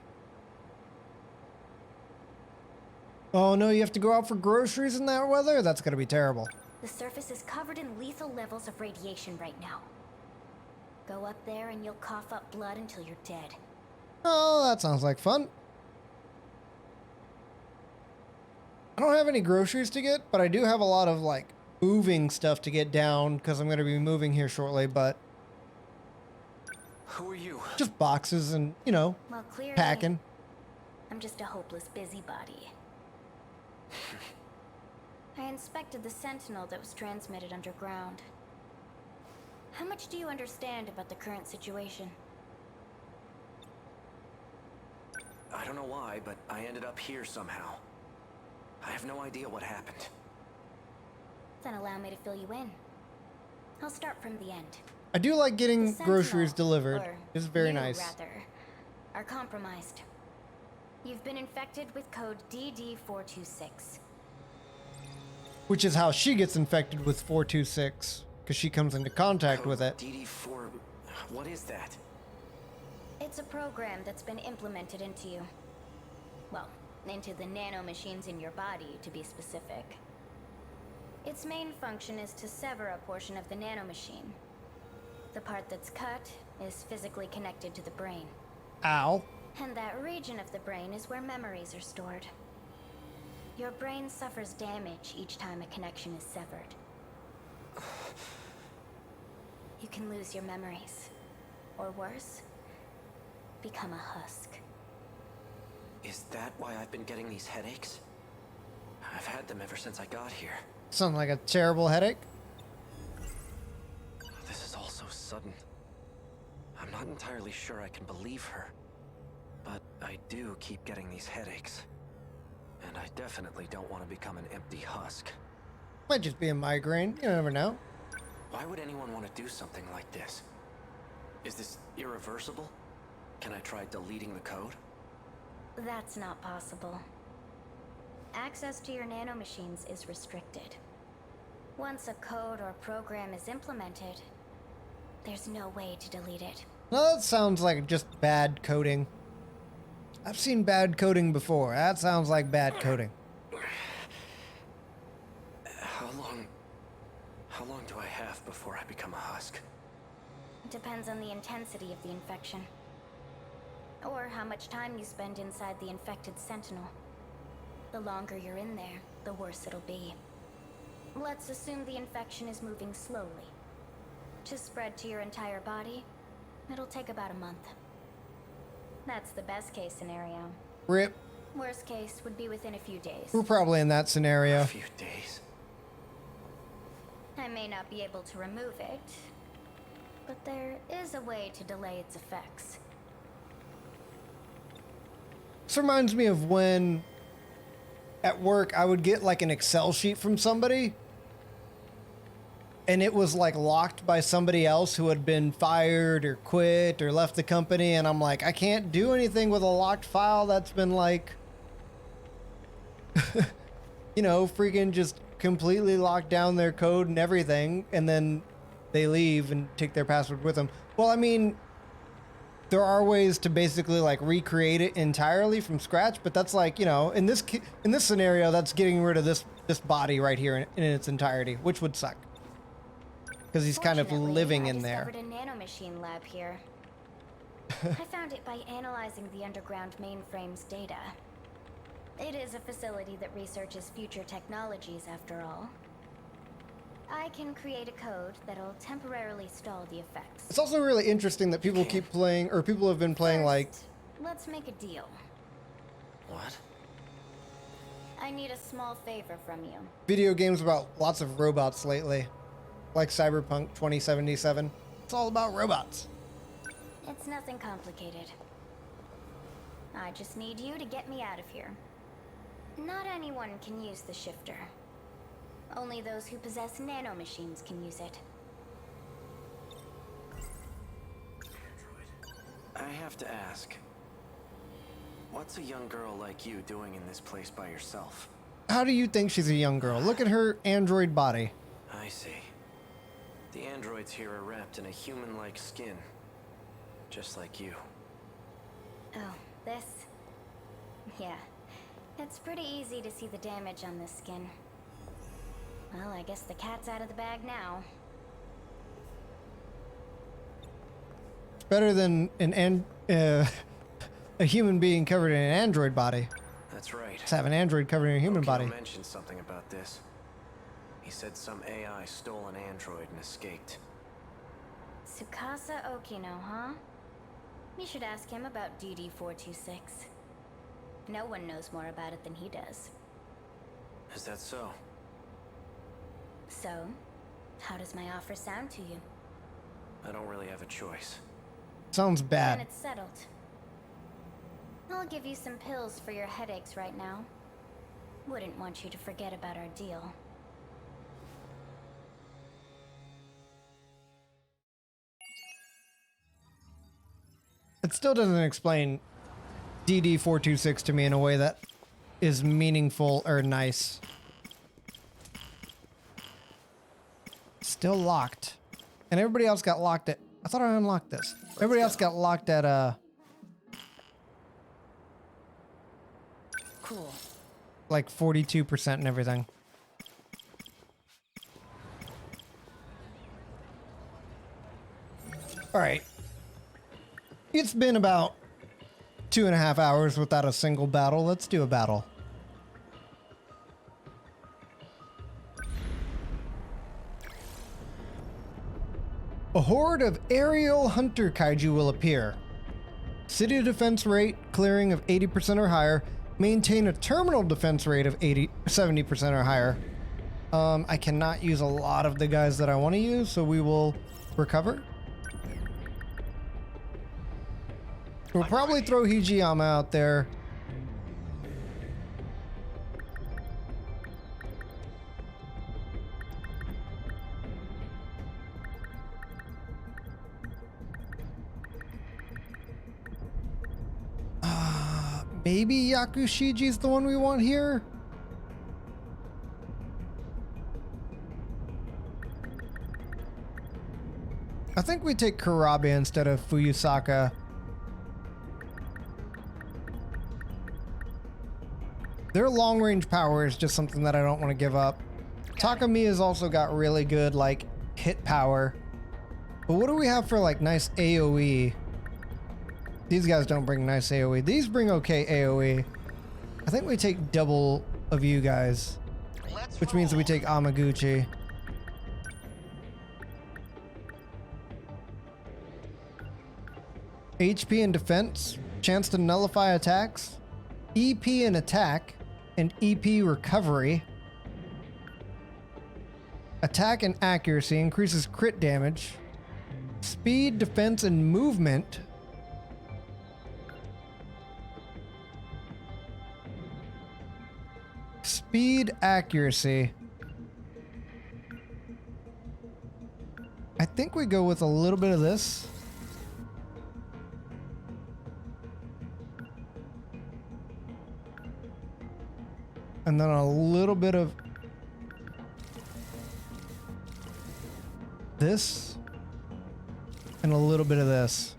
Oh no, you have to go out for groceries in that weather? That's gonna be terrible. The surface is covered in lethal levels of radiation right now. Go up there and you'll cough up blood until you're dead. Oh, that sounds like fun. I don't have any groceries to get, but I do have a lot of like moving stuff to get down because I'm gonna be moving here shortly, but who are you? Just boxes and, you know, well, clearly, packing. I'm just a hopeless busybody. I inspected the Sentinel that was transmitted underground. How much do you understand about the current situation? I don't know why, but I ended up here somehow. I have no idea what happened. Then allow me to fill you in. I'll start from the end. I do like getting The groceries Sentinel, delivered. or It's very you, nice. rather, are compromised. You've been infected with code DD426. Which is how she gets infected with 426, because she comes into contact with it. DD4... What is that? It's a program that's been implemented into you. Well, into the nanomachines in your body, to be specific. Its main function is to sever a portion of the nanomachine. The part that's cut is physically connected to the brain. Ow. And that region of the brain is where memories are stored. Your brain suffers damage each time a connection is severed. You can lose your memories. Or worse, become a husk. Is that why I've been getting these headaches? I've had them ever since I got here. Sounds like a terrible headache. This is all so sudden. I'm not entirely sure I can believe her. But I do keep getting these headaches. And I definitely don't want to become an empty husk. Might just be a migraine. You never know. Why would anyone want to do something like this? Is this irreversible? Can I try deleting the code? That's not possible. Access to your nanomachines is restricted. Once a code or program is implemented, there's no way to delete it. Well, that sounds like just bad coding. I've seen bad coding before. That sounds like bad coding. How long do I have before I become a husk? It depends on the intensity of the infection. Or how much time you spend inside the infected Sentinel. The longer you're in there, the worse it'll be. Let's assume the infection is moving slowly. To spread to your entire body, it'll take about a month. That's the best case scenario. RIP. Worst case would be within a few days. We're probably in that scenario. A few days. I may not be able to remove it, but there is a way to delay its effects. This reminds me of when at work I would get like an Excel sheet from somebody and it was like locked by somebody else who had been fired or quit or left the company, and I'm like, I can't do anything with a locked file that's been like you know, freaking just completely locked down their code and everything, and then they leave and take their password with them. Well, I mean, there are ways to basically like recreate it entirely from scratch, but that's like, you know, in this scenario, that's getting rid of this body right here in its entirety, which would suck because he's kind of living in there. I discovered a nanomachine lab here. I found it by analyzing the underground mainframe's data. It is a facility that researches future technologies, after all. I can create a code that'll temporarily stall the effects. It's also really interesting that people keep playing, or people have been playing like... Let's make a deal. What? I need a small favor from you. Video games about lots of robots lately. Like Cyberpunk 2077. It's all about robots. It's nothing complicated. I just need you to get me out of here. Not anyone can use the shifter. Only those who possess nanomachines can use it. I have to ask, what's a young girl like you doing in this place by yourself? How do you think she's a young girl? Look at her android body. I see. The androids here are wrapped in a human-like skin. Just like you. Oh, this? Yeah. It's pretty easy to see the damage on this skin. Well, I guess the cat's out of the bag now. It's better than a human being covered in an android body. That's right. Let's have an android covered in a human body. Okino mentioned something about this. He said some AI stole an android and escaped. Tsukasa Okino, huh? You should ask him about DD426. No one knows more about it than he does. Is that so? So, how does my offer sound to you? I don't really have a choice. Sounds Then bad. it's settled. I'll give you some pills for your headaches right now. Wouldn't want you to forget about our deal. It still doesn't explain DD426 to me in a way that is meaningful or nice. Still locked. And everybody else got locked at... I thought I unlocked this. Everybody else got locked at, Cool. like 42% and everything. Alright. It's been about 2.5 hours without a single battle. Let's do a battle. A horde of aerial hunter kaiju will appear. City defense rate clearing of 80% or higher. Maintain a terminal defense rate of 70% or higher. I cannot use a lot of the guys that I want to use, so we will recover. We'll probably throw Hijiyama out there. Maybe Yakushiji's the one we want here? I think we take Kurabe instead of Fuyusaka. Their long-range power is just something that I don't want to give up. Takamiya's also got really good, like, hit power. But what do we have for, like, nice AoE? These guys don't bring nice AoE. These bring okay AoE. I think we take double of you guys. Which means that we take Amaguchi. HP and defense. Chance to nullify attacks. EP and attack. And EP recovery. Attack and accuracy increases crit damage. Speed, defense, and movement. Speed, accuracy. I think we go with a little bit of this. And then a little bit of this. And a little bit of this.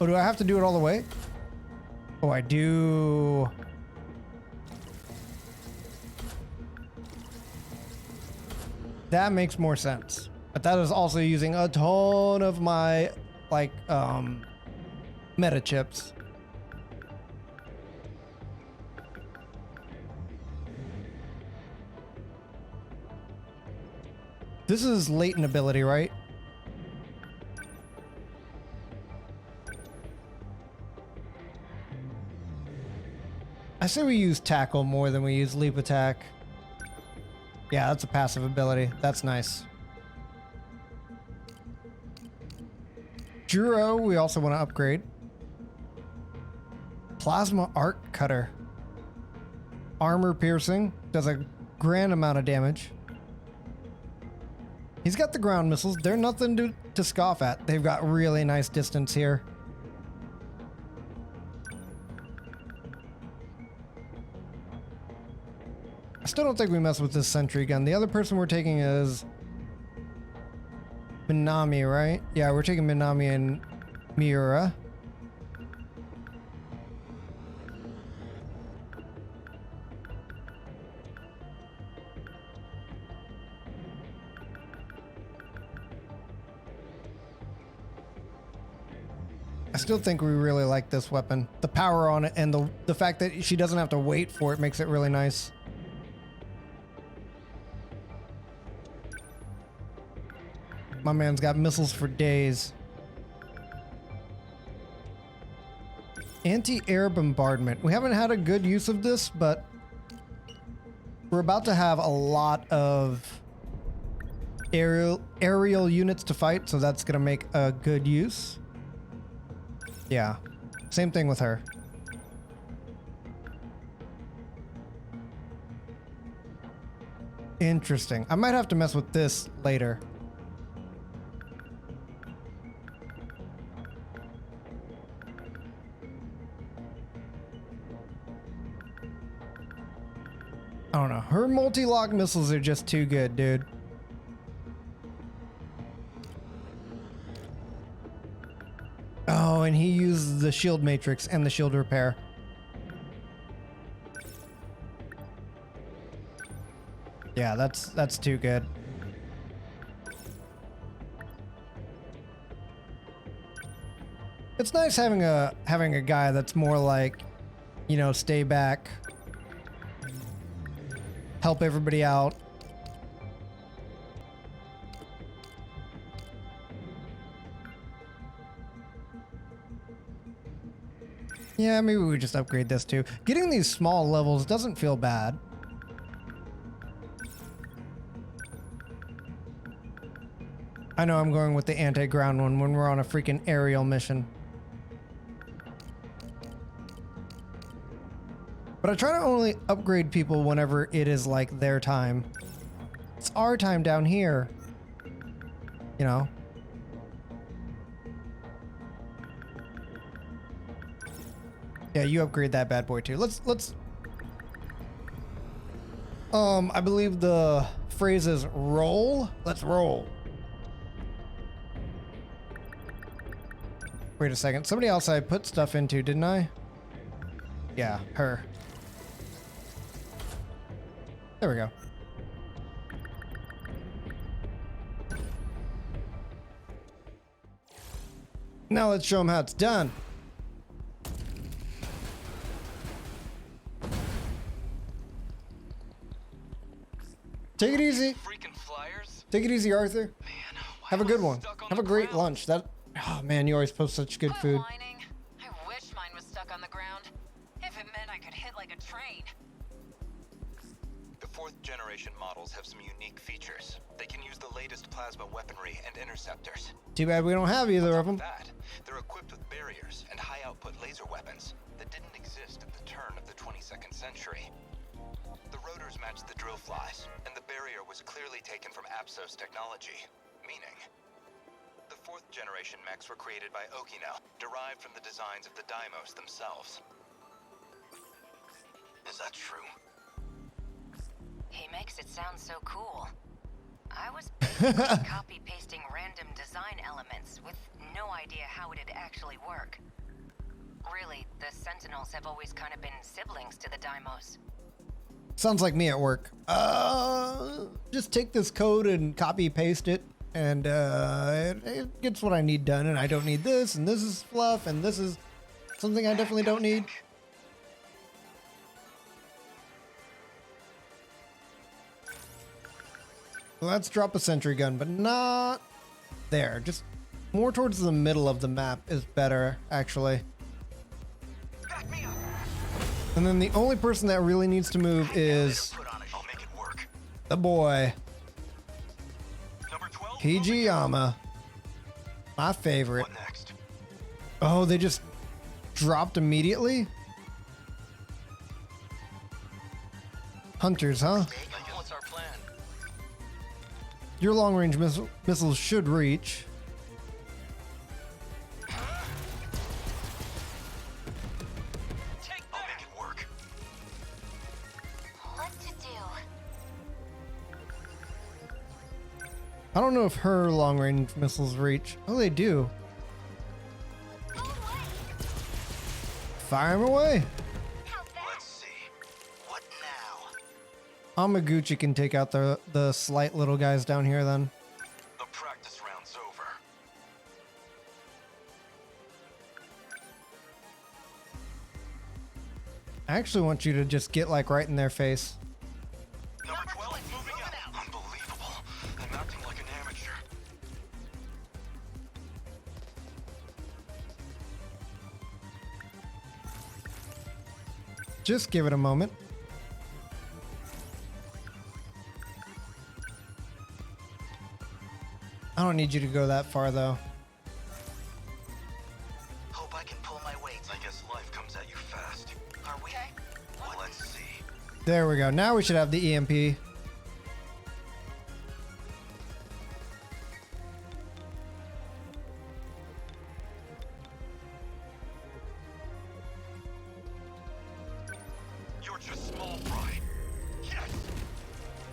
Oh, do I have to do it all the way? Oh, I do. That makes more sense. But that is also using a ton of my, like, meta chips. This is latent ability, right? I say we use tackle more than we use leap attack. Yeah, that's a passive ability. That's nice. Juro, we also want to upgrade. Plasma arc cutter. Armor piercing. Does a grand amount of damage. He's got the ground missiles. They're nothing to scoff at. They've got really nice distance here. I still don't think we mess with this sentry gun. The other person we're taking is Minami, right? Yeah, we're taking Minami and Miura. I still think we really like this weapon. The power on it and the fact that she doesn't have to wait for it makes it really nice. My man's got missiles for days. Anti-air bombardment. We haven't had a good use of this, but we're about to have a lot of aerial units to fight, so that's gonna make a good use. Yeah, same thing with her. Interesting. I might have to mess with this later. I don't know. Her multi-lock missiles are just too good, dude. Oh, and he uses the shield matrix and the shield repair. Yeah, that's too good. It's nice having a guy that's more like, you know, stay back, help everybody out. Yeah, maybe we just upgrade this too. Getting these small levels doesn't feel bad. I know I'm going with the anti-ground one when we're on a freaking aerial mission. But I try to only upgrade people whenever it is like their time. It's our time down here. You know? Yeah, you upgrade that bad boy too. Let's I believe the phrase is roll. Let's roll. Wait a second. Somebody else I put stuff into, didn't I? Yeah, her. There we go. Now let's show them how it's done. Take it easy. Take it easy, Arthur. Have a good one. Have a great lunch. Oh man, you always post such good food. Whining. I wish mine was stuck on the ground. If it meant I could hit like a train. The 4th generation models have some unique features. They can use the latest plasma weaponry and interceptors. Too bad we don't have either of them. They're equipped with barriers and high-output laser weapons that didn't exist at the turn of the 22nd century. The rotors match the drill flies, and the barrier was clearly taken from Apsos technology, meaning the 4th generation mechs were created by Okino, derived from the designs of the Daimos themselves. Is that true? He makes it sound so cool. I was basically copy-pasting random design elements with no idea how it'd actually work. Really, the Sentinels have always kind of been siblings to the Daimos. Sounds like me at work. Just take this code and copy paste it, and it gets what I need done, and I don't need this, and this is fluff, and this is something I definitely don't need. Let's drop a sentry gun, but not there. Just more towards the middle of the map is better, actually. And then the only person that really needs to move is the boy. Hijiyama. My favorite. Oh, they just dropped immediately? Hunters, huh? What's our plan? Your long-range missiles should reach. I don't know if her long-range missiles reach. Oh, they do. Fire them away. Let's see. What now? Amaguchi can take out the slight little guys down here then. The practice round's over. I actually want you to just get like right in their face. Number 12 is moving out. Unbelievable. I'm acting like an amateur. Just give it a moment. I don't need you to go that far though. Hope I can pull my weight. I guess life comes at you fast. Are we? Well, let's see. There we go. Now we should have the EMP. You're just small fry. Yes.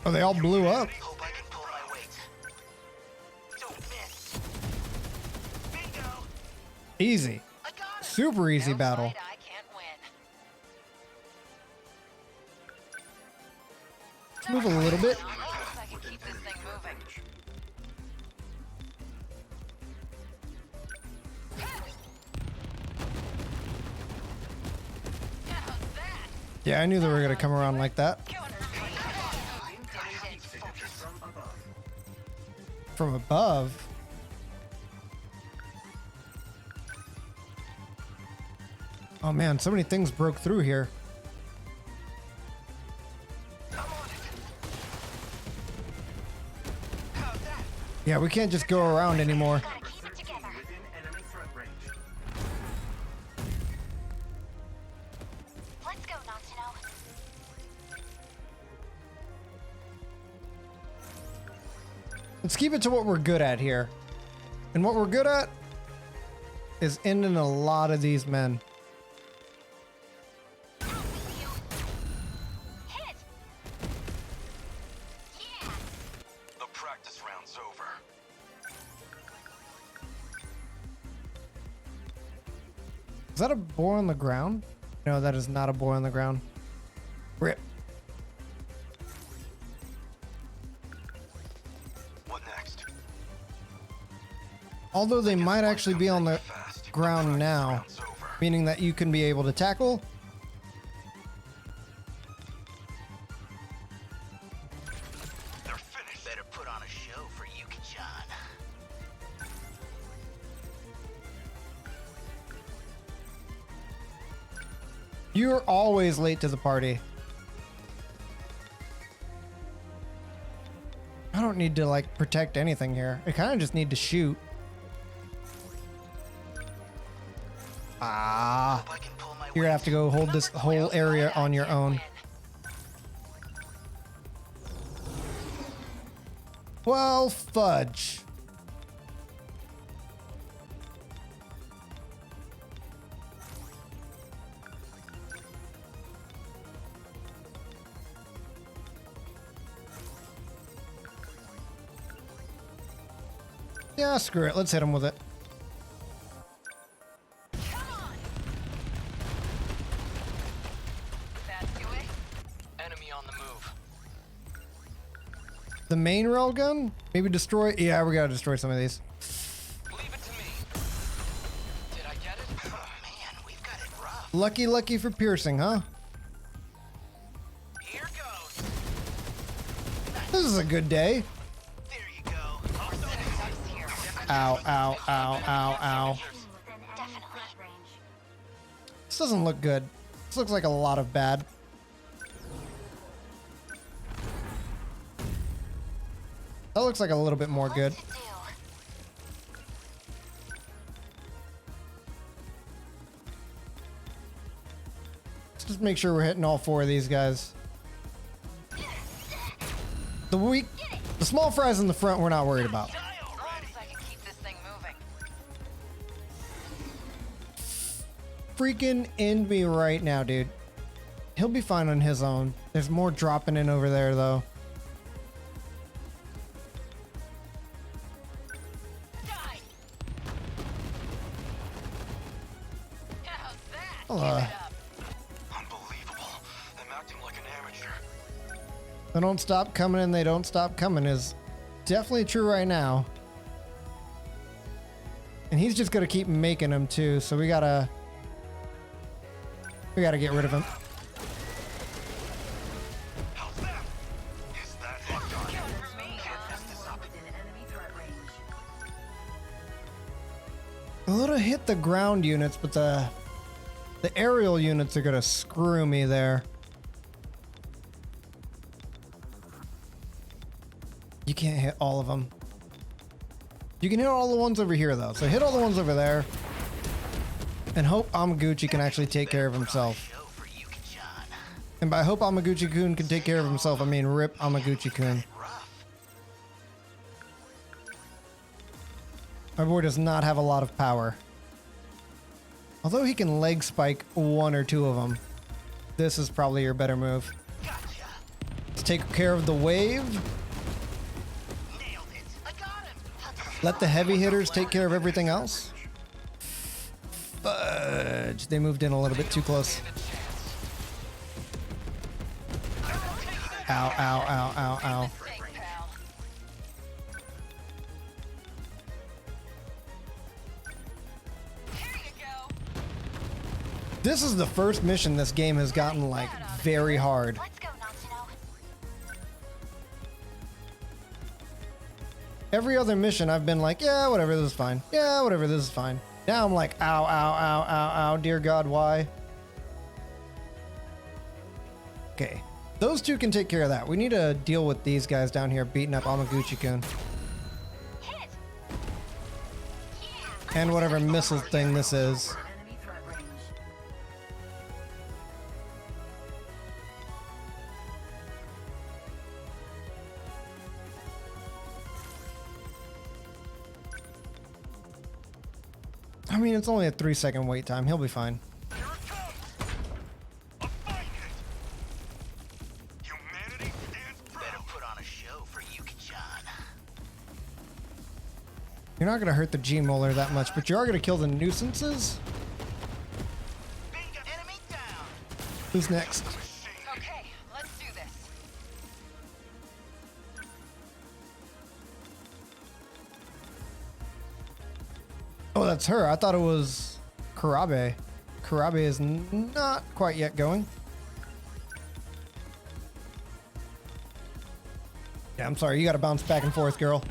Oh, they all blew up. Hope I can pull my weight. Don't miss. Bingo. Easy. Super easy battle. I can't win. Let's move a little bit. I can keep this thing moving. Yeah, I knew they were gonna come around like that. From above. Oh man, so many things broke through here. Yeah, we can't just go around anymore. Let's go, Noctino. Let's keep it to what we're good at here. And what we're good at is ending a lot of these men. The practice round's over. Is that a boar on the ground? No, that is not a boar on the ground. Rip. What next? Although they might actually be on the ground now, meaning that you can be able to tackle. They're finished. Better put on a show for Yuki-chan. You're always late to the party. I don't need to like protect anything here. I kind of just need to shoot. Ah. You're gonna have to go hold this whole area on your own. Well, fudge. Yeah, screw it. Let's hit him with it. Enemy on the move. The main railgun? Maybe destroy? Yeah, we gotta destroy some of these. Leave it to me. Did I get it? Oh man, we've got it rough. Lucky for piercing, huh? Here goes. This is a good day. There you go. Ow, ow, ow, ow, ow. This doesn't look good. This looks like a lot of bad. That looks like a little bit more good. Let's just make sure we're hitting all four of these guys. The small fries in the front we're not worried about. Freaking end me right now, dude. He'll be fine on his own. There's more dropping in over there, though. Unbelievable. I'm acting like an amateur. They don't stop coming and they don't stop coming is definitely true right now. And he's just gonna keep making them too, so we gotta get rid of him. A little hit the ground units, but the aerial units are gonna screw me there. You can't hit all of them. You can hit all the ones over here, though. So hit all the ones over there. And hope Amaguchi can actually take care of himself. And by hope Amaguchi-kun can take care of himself, I mean rip Amaguchi-kun. My boy does not have a lot of power. Although he can leg spike one or two of them. This is probably your better move. Let's take care of the wave. Let the heavy hitters take care of everything else. Fudge. They moved in a little bit too close. Ow, ow, ow, ow, ow. This is the first mission this game has gotten, like, very hard. Every other mission I've been like, yeah, whatever, this is fine. Yeah, whatever, this is fine. Now I'm like, ow, ow, ow, ow, ow, dear God, why? Okay, those two can take care of that. We need to deal with these guys down here beating up Amaguchi-kun. And whatever missile thing this is. I mean, it's only a 3-second wait time. He'll be fine. You're not going to hurt the G-Molar that much, but you are going to kill the nuisances? Who's next? Okay, let's do this. Oh, that's her. I thought it was Kurabe. Kurabe is not quite yet going. Yeah, I'm sorry. You got to bounce back and forth, girl.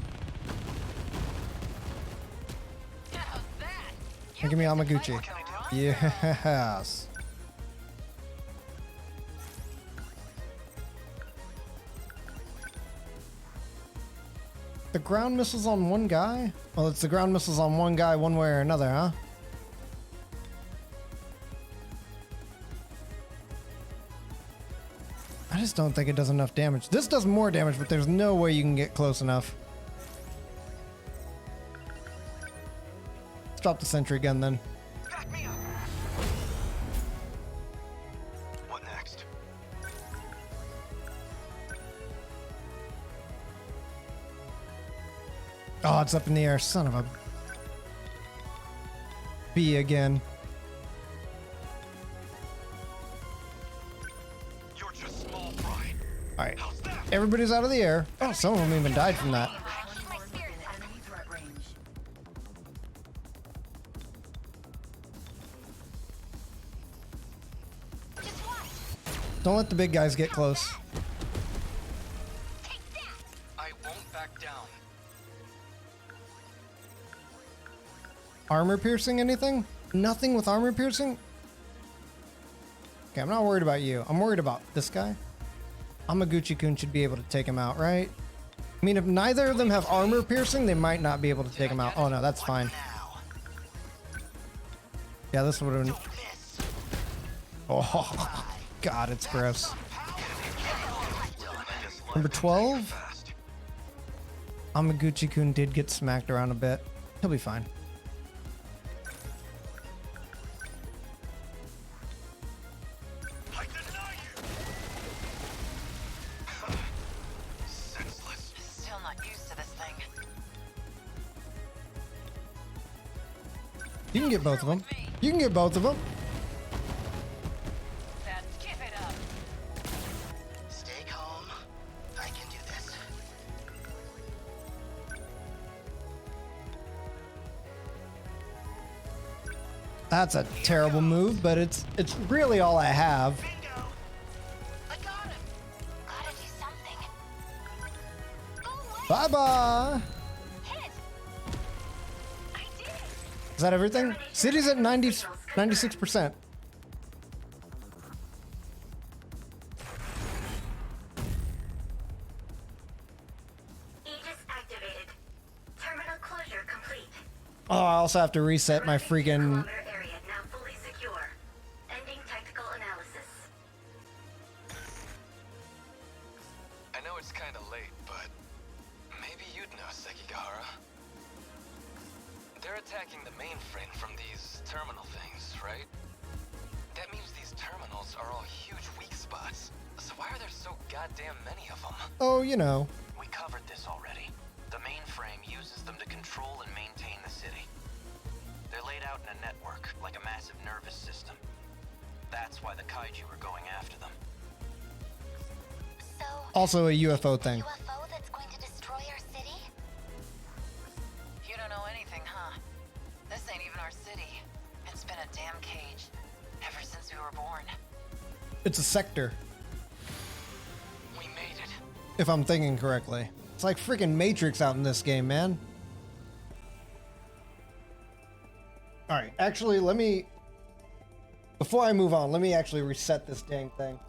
Now give me Amaguchi. Yes. The ground missiles on one guy? Well, it's the ground missiles on one guy one way or another, huh? I just don't think it does enough damage. This does more damage, but there's no way you can get close enough. Let's drop the sentry gun then. What next? Oh, it's up in the air. Son of a B again. You're just small fry. All right. Everybody's out of the air. Oh, some of them even died from that. Don't let the big guys get close. I won't back down. Armor piercing anything? Nothing with armor piercing? Okay, I'm not worried about you. I'm worried about this guy. Amaguchi-kun should be able to take him out, right? I mean, if neither of them have armor piercing, they might not be able to take him out. Oh no, that's fine. Yeah, this would have... Oh, God, it's gross. Number 12? Amaguchi-kun did get smacked around a bit. He'll be fine. Still not used to this thing. You can get both of them. You can get both of them. Stay calm. I can do this. That's a terrible move, but it's really all I have. Bye-bye. Is that everything? City's at 96%. Aegis activated. Terminal closure I also have to reset my freaking... Area now fully secure. Ending tactical analysis. I know it's kind of late, but maybe you'd know, Sekigahara. They're attacking the mainframe from these terminal things, right? That means these terminals are all huge weak spots. So why are there so goddamn many of them? Oh, you know. We covered this already. The mainframe uses them to control and maintain the city. They're laid out in a network, like a massive nervous system. That's why the kaiju are going after them. So, Also a UFO thing. UFO that's going to destroy our city? You don't know anything, huh? This ain't even our city. It's been a damn cage ever since we were born. It's a sector. We made it. If I'm thinking correctly. It's like freaking Matrix out in this game, man. Alright, actually, let me... Before I move on, let me actually reset this dang thing.